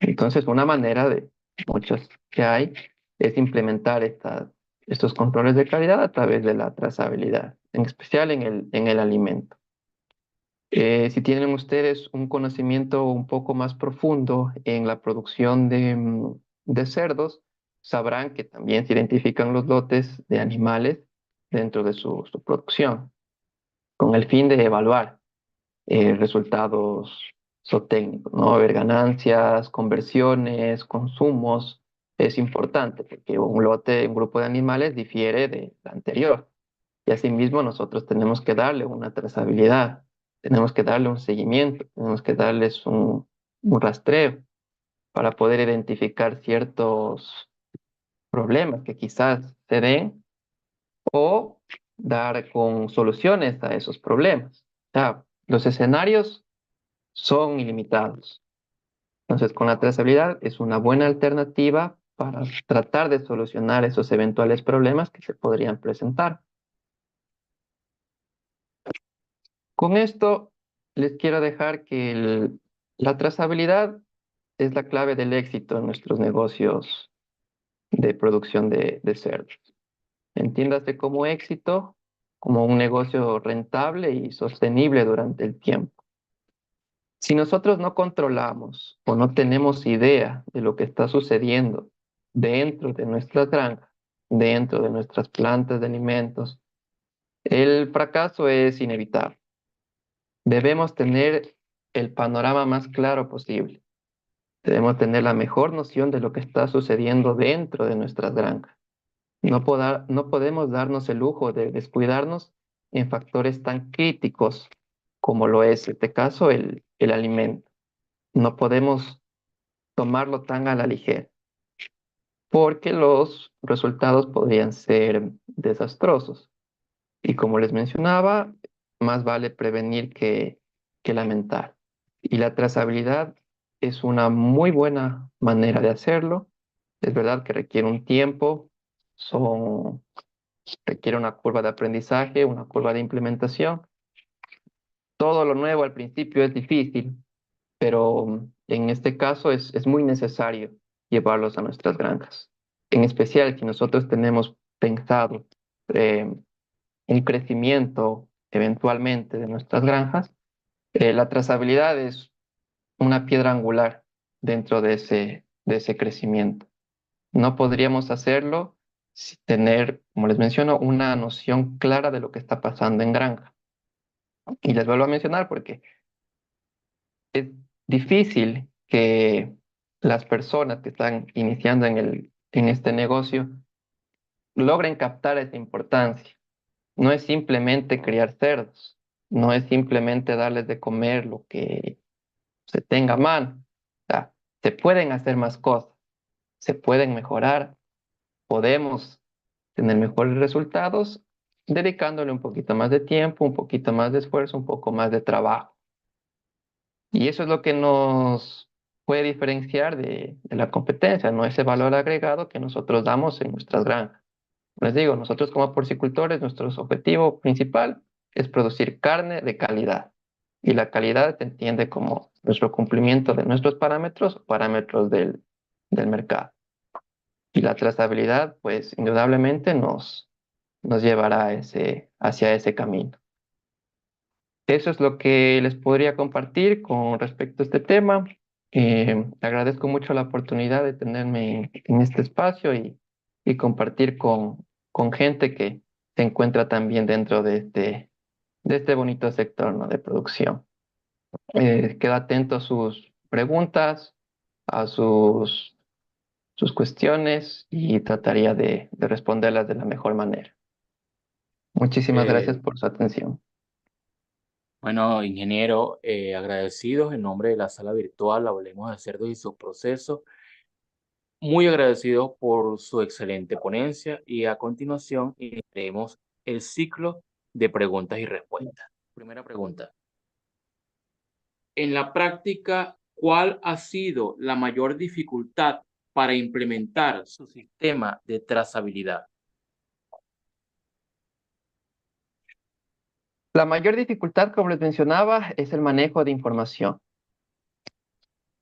Entonces, una manera de muchas que hay es implementar estos controles de calidad a través de la trazabilidad, en especial en el alimento. Si tienen ustedes un conocimiento un poco más profundo en la producción de cerdos, sabrán que también se identifican los lotes de animales dentro de su producción, con el fin de evaluar resultados zootécnicos, ¿no? Ver ganancias, conversiones, consumos, es importante porque un lote, un grupo de animales difiere del anterior. Y asimismo nosotros tenemos que darle una trazabilidad, tenemos que darle un seguimiento, tenemos que darles un rastreo para poder identificar ciertos problemas que quizás se den o dar con soluciones a esos problemas. O sea, los escenarios son ilimitados. Entonces, con la trazabilidad es una buena alternativa para tratar de solucionar esos eventuales problemas que se podrían presentar. Con esto, les quiero dejar que la trazabilidad es la clave del éxito en nuestros negocios de producción de cerdos. Entiéndase como éxito, como un negocio rentable y sostenible durante el tiempo. Si nosotros no controlamos o no tenemos idea de lo que está sucediendo dentro de nuestras granjas, dentro de nuestras plantas de alimentos, el fracaso es inevitable. Debemos tener el panorama más claro posible. Debemos tener la mejor noción de lo que está sucediendo dentro de nuestras granjas. No podemos darnos el lujo de descuidarnos en factores tan críticos como lo es, en este caso, el alimento. No podemos tomarlo tan a la ligera, porque los resultados podrían ser desastrosos. Y como les mencionaba, más vale prevenir que lamentar. Y la trazabilidad es una muy buena manera de hacerlo. Es verdad que requiere un tiempo, requiere una curva de aprendizaje, una curva de implementación. Todo lo nuevo al principio es difícil, pero en este caso es muy necesario llevarlos a nuestras granjas. En especial si nosotros tenemos pensado eh, un crecimiento eventualmente de nuestras granjas, la trazabilidad es una piedra angular dentro de ese crecimiento. No podríamos hacerlo sin tener, como les menciono, una noción clara de lo que está pasando en granja. Y les vuelvo a mencionar porque es difícil que las personas que están iniciando en este negocio logren captar esa importancia. No es simplemente criar cerdos, no es simplemente darles de comer lo que se tenga a mano. O sea, se pueden hacer más cosas, se pueden mejorar, podemos tener mejores resultados dedicándole un poquito más de tiempo, un poquito más de esfuerzo, un poco más de trabajo. Y eso es lo que nos puede diferenciar de la competencia, no ese valor agregado que nosotros damos en nuestras granjas. Les digo, nosotros como porcicultores, nuestro objetivo principal es producir carne de calidad. Y la calidad se entiende como nuestro cumplimiento de nuestros parámetros, parámetros del mercado. Y la trazabilidad, pues indudablemente nos llevará hacia ese camino. Eso es lo que les podría compartir con respecto a este tema. Agradezco mucho la oportunidad de tenerme en este espacio y compartir con gente que se encuentra también dentro de este bonito sector, ¿no?, de producción. Quedo atento a sus preguntas, a sus cuestiones y trataría de responderlas de la mejor manera. Muchísimas gracias Eh, por su atención. bueno, ingeniero, agradecidos en nombre de la sala virtual, hablemos de cerdos y sus procesos. Muy agradecidos por su excelente ponencia y a continuación iniciaremos el ciclo de preguntas y respuestas. Primera pregunta. En la práctica, ¿cuál ha sido la mayor dificultad para implementar su sistema de trazabilidad? La mayor dificultad, como les mencionaba, es el manejo de información.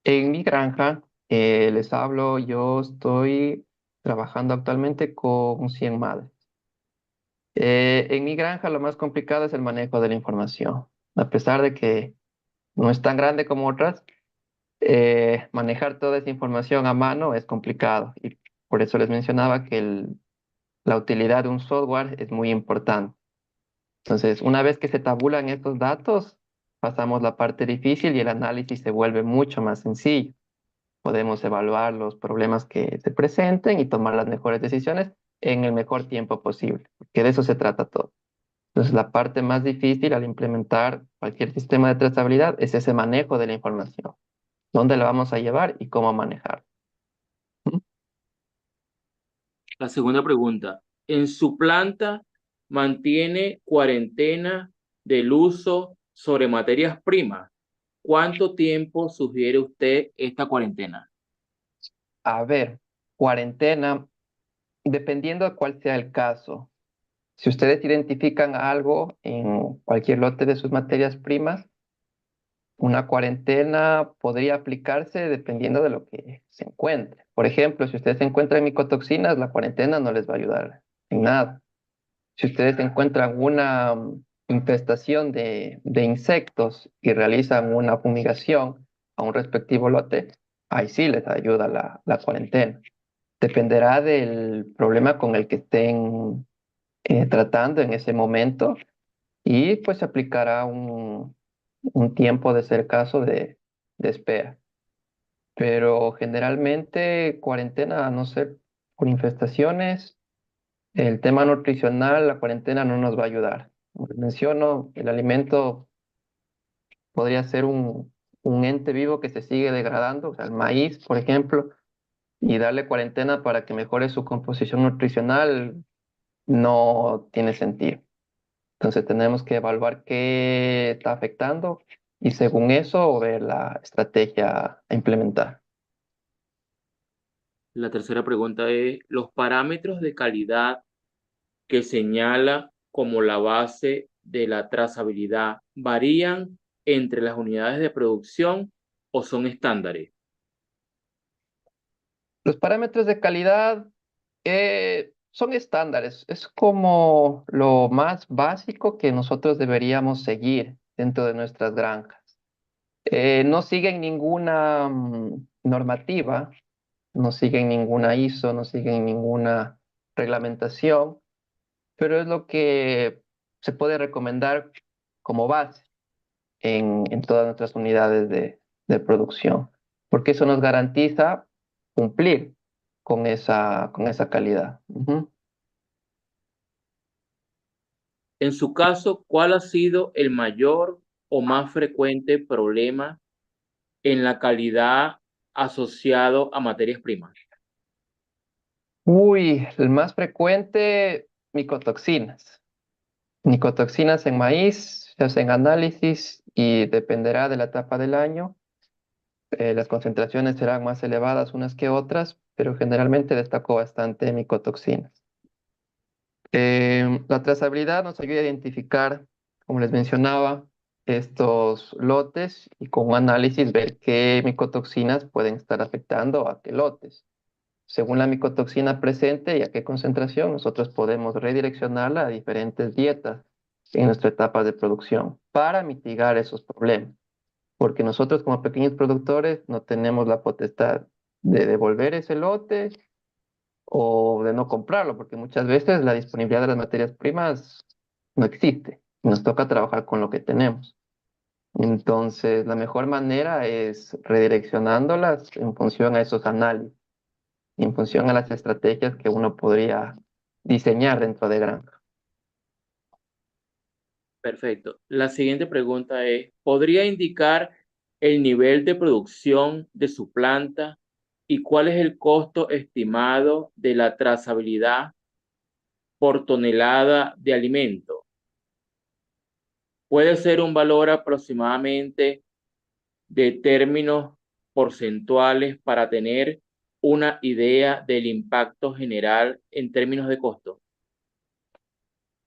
En mi granja, les hablo, yo estoy trabajando actualmente con 100 madres. En mi granja lo más complicado es el manejo de la información. A pesar de que no es tan grande como otras, manejar toda esa información a mano es complicado. Y por eso les mencionaba que la utilidad de un software es muy importante. Entonces, una vez que se tabulan estos datos, pasamos la parte difícil y el análisis se vuelve mucho más sencillo. podemos evaluar los problemas que se presenten y tomar las mejores decisiones en el mejor tiempo posible, porque de eso se trata todo. Entonces, la parte más difícil al implementar cualquier sistema de trazabilidad es ese manejo de la información. ¿Dónde la vamos a llevar y cómo manejar? La segunda pregunta, ¿en su planta mantiene cuarentena del uso sobre materias primas? ¿Cuánto tiempo sugiere usted esta cuarentena? A ver, cuarentena, dependiendo de cuál sea el caso. Si ustedes identifican algo en cualquier lote de sus materias primas, una cuarentena podría aplicarse dependiendo de lo que se encuentre. Por ejemplo, si ustedes encuentran micotoxinas, la cuarentena no les va a ayudar en nada. Si ustedes encuentran una infestación de insectos y realizan una fumigación a un respectivo lote, ahí sí les ayuda la cuarentena. Dependerá del problema con el que estén tratando en ese momento y pues se aplicará un tiempo de ser caso de espera. Pero generalmente cuarentena, a no ser por infestaciones, el tema nutricional, la cuarentena no nos va a ayudar. Como les menciono, el alimento podría ser un ente vivo que se sigue degradando, o sea, el maíz, por ejemplo, y darle cuarentena para que mejore su composición nutricional no tiene sentido. Entonces tenemos que evaluar qué está afectando y según eso ver la estrategia a implementar. La tercera pregunta es, ¿los parámetros de calidad que señala como la base de la trazabilidad varían entre las unidades de producción o son estándares? Los parámetros de calidad son estándares, es como lo más básico que nosotros deberíamos seguir dentro de nuestras granjas. No siguen ninguna normativa, no siguen ninguna ISO, no siguen ninguna reglamentación, pero es lo que se puede recomendar como base en todas nuestras unidades de producción, porque eso nos garantiza cumplir con esa calidad. Ujú. En su caso, ¿cuál ha sido el mayor o más frecuente problema en la calidad asociado a materias primas? Uy, el más frecuente, micotoxinas. Micotoxinas en maíz, se hacen análisis y dependerá de la etapa del año. Las concentraciones serán más elevadas unas que otras, pero generalmente destacó bastante micotoxinas. La trazabilidad nos ayuda a identificar, como les mencionaba, estos lotes y con un análisis ver qué micotoxinas pueden estar afectando a qué lotes. Según la micotoxina presente y a qué concentración, nosotros podemos redireccionarla a diferentes dietas en nuestra etapa de producción para mitigar esos problemas. Porque nosotros como pequeños productores no tenemos la potestad de devolver ese lote o de no comprarlo, porque muchas veces la disponibilidad de las materias primas no existe. Nos toca trabajar con lo que tenemos. Entonces, la mejor manera es redireccionándolas en función a esos análisis, en función a las estrategias que uno podría diseñar dentro de granja. Perfecto. La siguiente pregunta es, ¿podría indicar el nivel de producción de su planta y cuál es el costo estimado de la trazabilidad por tonelada de alimento? Puede ser un valor aproximadamente de términos porcentuales para tener una idea del impacto general en términos de costo.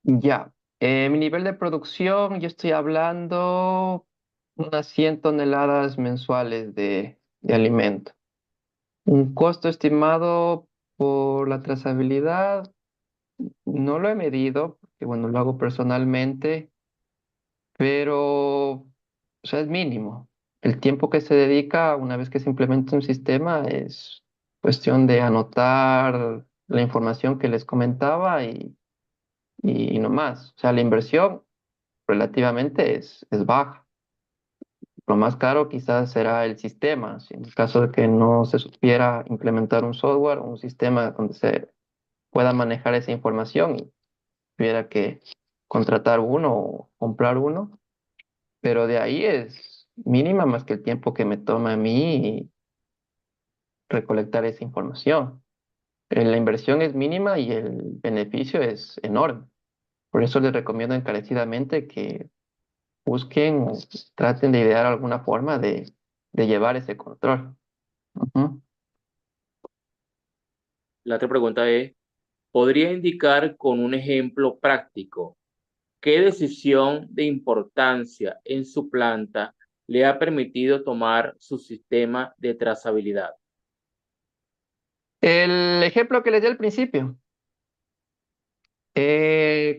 Ya, mi nivel de producción, yo estoy hablando unas 100 toneladas mensuales de alimento. Un costo estimado por la trazabilidad, no lo he medido, porque bueno, lo hago personalmente, pero o sea, es mínimo. El tiempo que se dedica una vez que se implementa un sistema es cuestión de anotar la información que les comentaba y no más. O sea, la inversión relativamente es baja. Lo más caro quizás será el sistema, si en el caso de que no se supiera implementar un software, un sistema donde se pueda manejar esa información y tuviera que contratar uno o comprar uno, pero de ahí es mínima más que el tiempo que me toma a mí recolectar esa información. La inversión es mínima y el beneficio es enorme. Por eso les recomiendo encarecidamente que busquen o traten de idear alguna forma de llevar ese control. Ujú. La otra pregunta es, ¿podría indicar con un ejemplo práctico qué decisión de importancia en su planta le ha permitido tomar su sistema de trazabilidad? El ejemplo que les di al principio,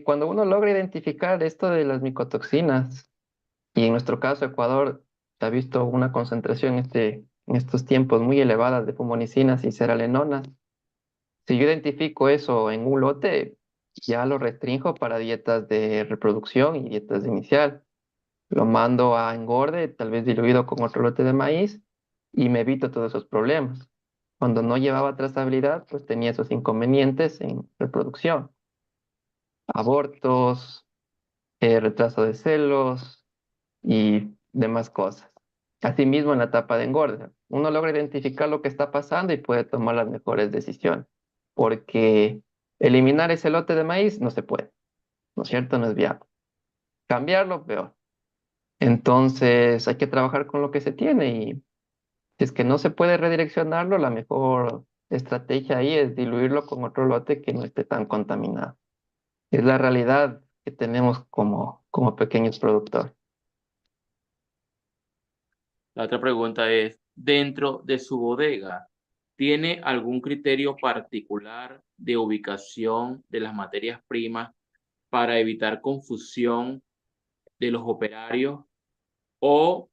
cuando uno logra identificar esto de las micotoxinas, y en nuestro caso Ecuador se ha visto una concentración en estos tiempos muy elevadas de fumonicinas y seralenonas. Si yo identifico eso en un lote, ya lo restringo para dietas de reproducción y dietas de inicial. Lo mando a engorde, tal vez diluido con otro lote de maíz, y me evito todos esos problemas. Cuando no llevaba trazabilidad, pues tenía esos inconvenientes en reproducción, abortos, retraso de celos y demás cosas. Asimismo, en la etapa de engorde, uno logra identificar lo que está pasando y puede tomar las mejores decisiones, porque eliminar ese lote de maíz no se puede, ¿no es cierto? No es viable. Cambiarlo, peor. Entonces hay que trabajar con lo que se tiene y si es que no se puede redireccionarlo, la mejor estrategia ahí es diluirlo con otro lote que no esté tan contaminado. Es la realidad que tenemos como pequeños productores. La otra pregunta es, dentro de su bodega, ¿tiene algún criterio particular de ubicación de las materias primas para evitar confusión de los operarios o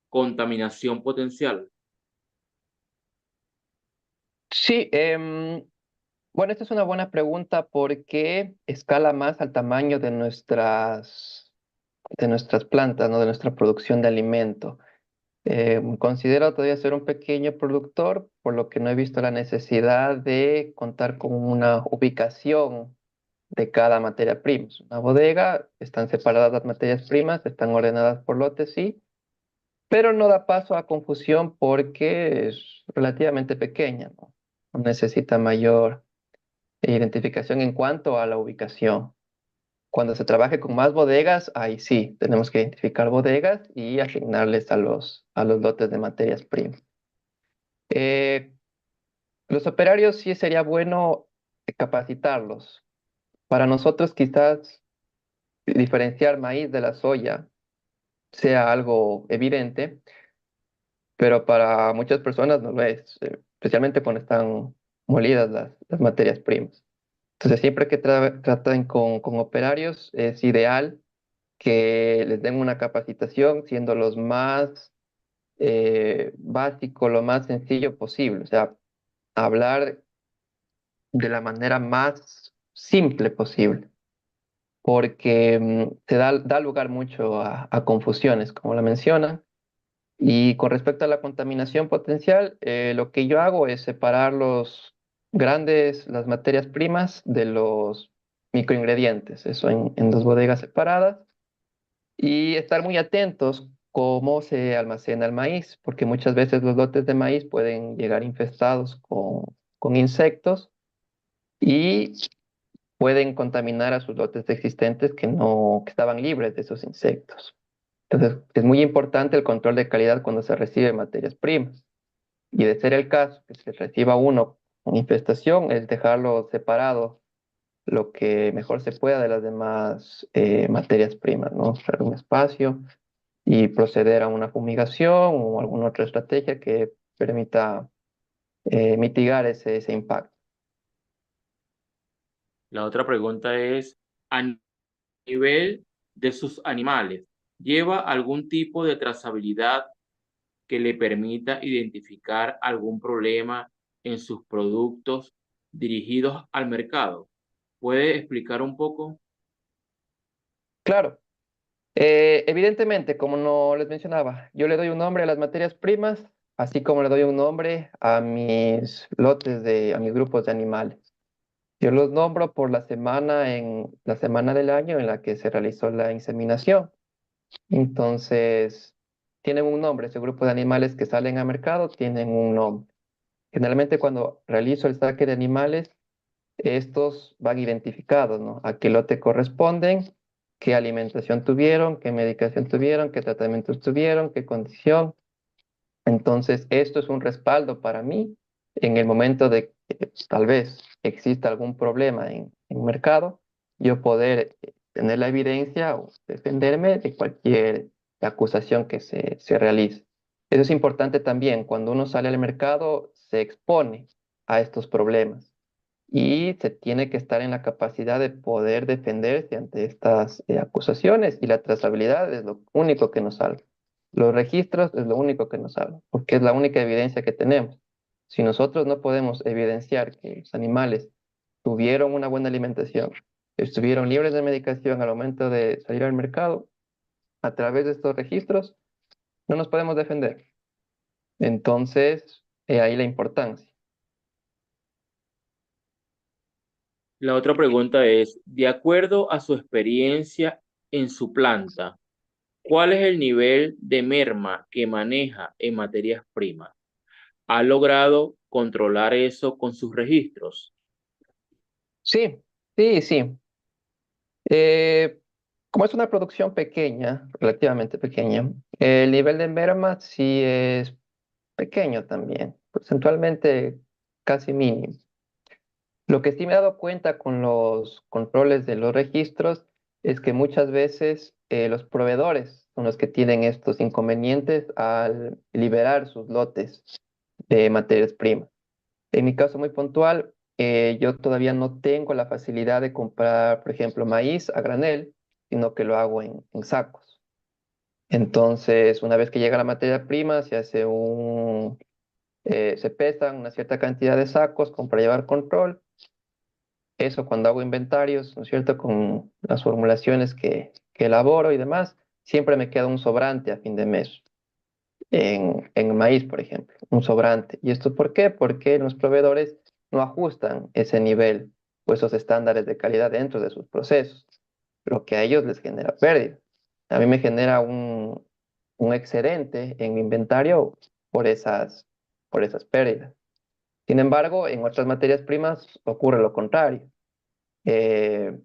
contaminación potencial? Sí, bueno, esta es una buena pregunta porque escala más al tamaño de nuestras plantas, ¿no? De nuestra producción de alimento. Considero todavía ser un pequeño productor, por lo que no he visto la necesidad de contar con una ubicación de cada materia prima. Es una bodega, están separadas las materias primas, están ordenadas por lotes, sí, pero no da paso a confusión porque es relativamente pequeña, ¿no? No necesita mayor identificación en cuanto a la ubicación. Cuando se trabaje con más bodegas, ahí sí, tenemos que identificar bodegas y asignarles a los lotes de materias primas. Eh, los operarios sí sería bueno capacitarlos. Para nosotros quizás diferenciar maíz de la soya sea algo evidente, pero para muchas personas no lo es, especialmente cuando están molidas las materias primas. Entonces, siempre que traten con operarios, es ideal que les den una capacitación siendo los más básico, lo más sencillo posible. O sea, hablar de la manera más simple posible, porque se da lugar mucho a confusiones, como la mencionan. Y con respecto a la contaminación potencial, lo que yo hago es separar las materias primas de los microingredientes, eso en dos bodegas separadas, y estar muy atentos cómo se almacena el maíz, porque muchas veces los lotes de maíz pueden llegar infestados con insectos y pueden contaminar a sus lotes existentes que estaban libres de esos insectos. Entonces, es muy importante el control de calidad cuando se recibe materias primas. Y de ser el caso que se reciba uno con infestación, es dejarlo separado lo que mejor se pueda de las demás materias primas, ¿no? Crear un espacio y proceder a una fumigación o alguna otra estrategia que permita mitigar ese impacto. La otra pregunta es, a nivel de sus animales, ¿lleva algún tipo de trazabilidad que le permita identificar algún problema en sus productos dirigidos al mercado? ¿Puede explicar un poco? Claro, Evidentemente, como no les mencionaba, yo le doy un nombre a las materias primas, así como le doy un nombre a mis a mis grupos de animales. Yo los nombro por la semana en la semana del año en la que se realizó la inseminación. Entonces, tienen un nombre, ese grupo de animales que salen a mercado tienen un nombre. Generalmente cuando realizo el saque de animales, estos van identificados, ¿no? A qué lote corresponden, qué alimentación tuvieron, qué medicación tuvieron, qué tratamientos tuvieron, qué condición. Entonces, esto es un respaldo para mí en el momento de que tal vez exista algún problema en mercado, yo poder tener la evidencia o defenderme de cualquier acusación que se realice. Eso es importante también. Cuando uno sale al mercado, se expone a estos problemas y se tiene que estar en la capacidad de poder defenderse ante estas acusaciones y la trazabilidad es lo único que nos salva. Los registros es lo único que nos salva, porque es la única evidencia que tenemos. Si nosotros no podemos evidenciar que los animales tuvieron una buena alimentación, estuvieron libres de medicación al momento de salir al mercado, a través de estos registros, no nos podemos defender. Entonces, ahí la importancia. La otra pregunta es, de acuerdo a su experiencia en su planta, ¿cuál es el nivel de merma que maneja en materias primas? ¿Ha logrado controlar eso con sus registros? Sí, sí, sí. Eh, Como es una producción pequeña, relativamente pequeña, el nivel de merma sí es pequeño también, porcentualmente casi mínimo. Lo que sí me he dado cuenta con los controles de los registros es que muchas veces los proveedores son los que tienen estos inconvenientes al liberar sus lotes de materias primas. En mi caso muy puntual, yo todavía no tengo la facilidad de comprar, por ejemplo, maíz a granel, sino que lo hago en sacos. Entonces, una vez que llega la materia prima, se pesan una cierta cantidad de sacos como para llevar control. Eso cuando hago inventarios, ¿no es cierto? Con las formulaciones que elaboro y demás, siempre me queda un sobrante a fin de mes en maíz, por ejemplo, un sobrante. ¿Y esto por qué? Porque los proveedores no ajustan ese nivel o esos estándares de calidad dentro de sus procesos, lo que a ellos les genera pérdida. A mí me genera un excedente en mi inventario por por esas pérdidas. Sin embargo, en otras materias primas ocurre lo contrario. Eh,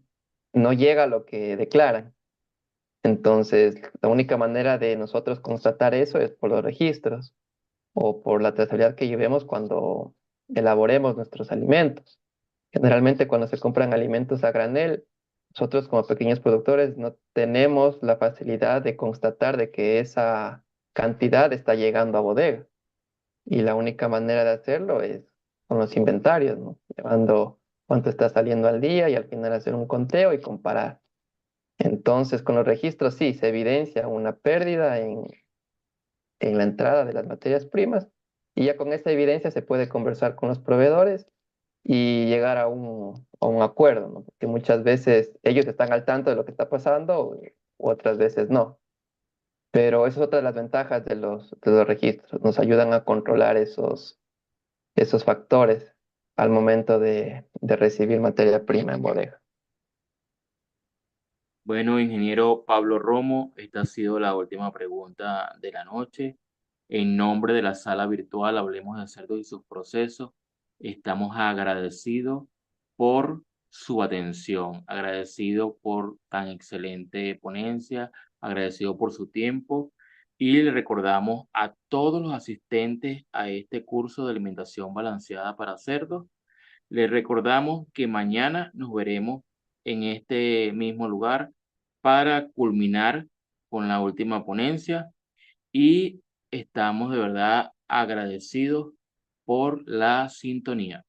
no llega a lo que declaran. Entonces, la única manera de nosotros constatar eso es por los registros o por la trazabilidad que llevemos cuando elaboremos nuestros alimentos. Generalmente cuando se compran alimentos a granel, nosotros como pequeños productores no tenemos la facilidad de constatar de que esa cantidad está llegando a bodega. Y la única manera de hacerlo es con los inventarios, ¿no? Llevando cuánto está saliendo al día y al final hacer un conteo y comparar. Entonces, con los registros sí se evidencia una pérdida en la entrada de las materias primas y ya con esta evidencia se puede conversar con los proveedores y llegar a a un acuerdo, ¿no? Porque muchas veces ellos están al tanto de lo que está pasando, u otras veces no. Pero esa es otra de las ventajas de de los registros. Nos ayudan a controlar esos factores al momento de recibir materia prima en bodega. Bueno, ingeniero Pablo Romo, esta ha sido la última pregunta de la noche. En nombre de la sala virtual Hablemos de Cerdos y sus procesos, estamos agradecidos por su atención, agradecidos por tan excelente ponencia, agradecidos por su tiempo y le recordamos a todos los asistentes a este curso de alimentación balanceada para cerdos, les recordamos que mañana nos veremos en este mismo lugar para culminar con la última ponencia y estamos de verdad agradecidos por la sintonía.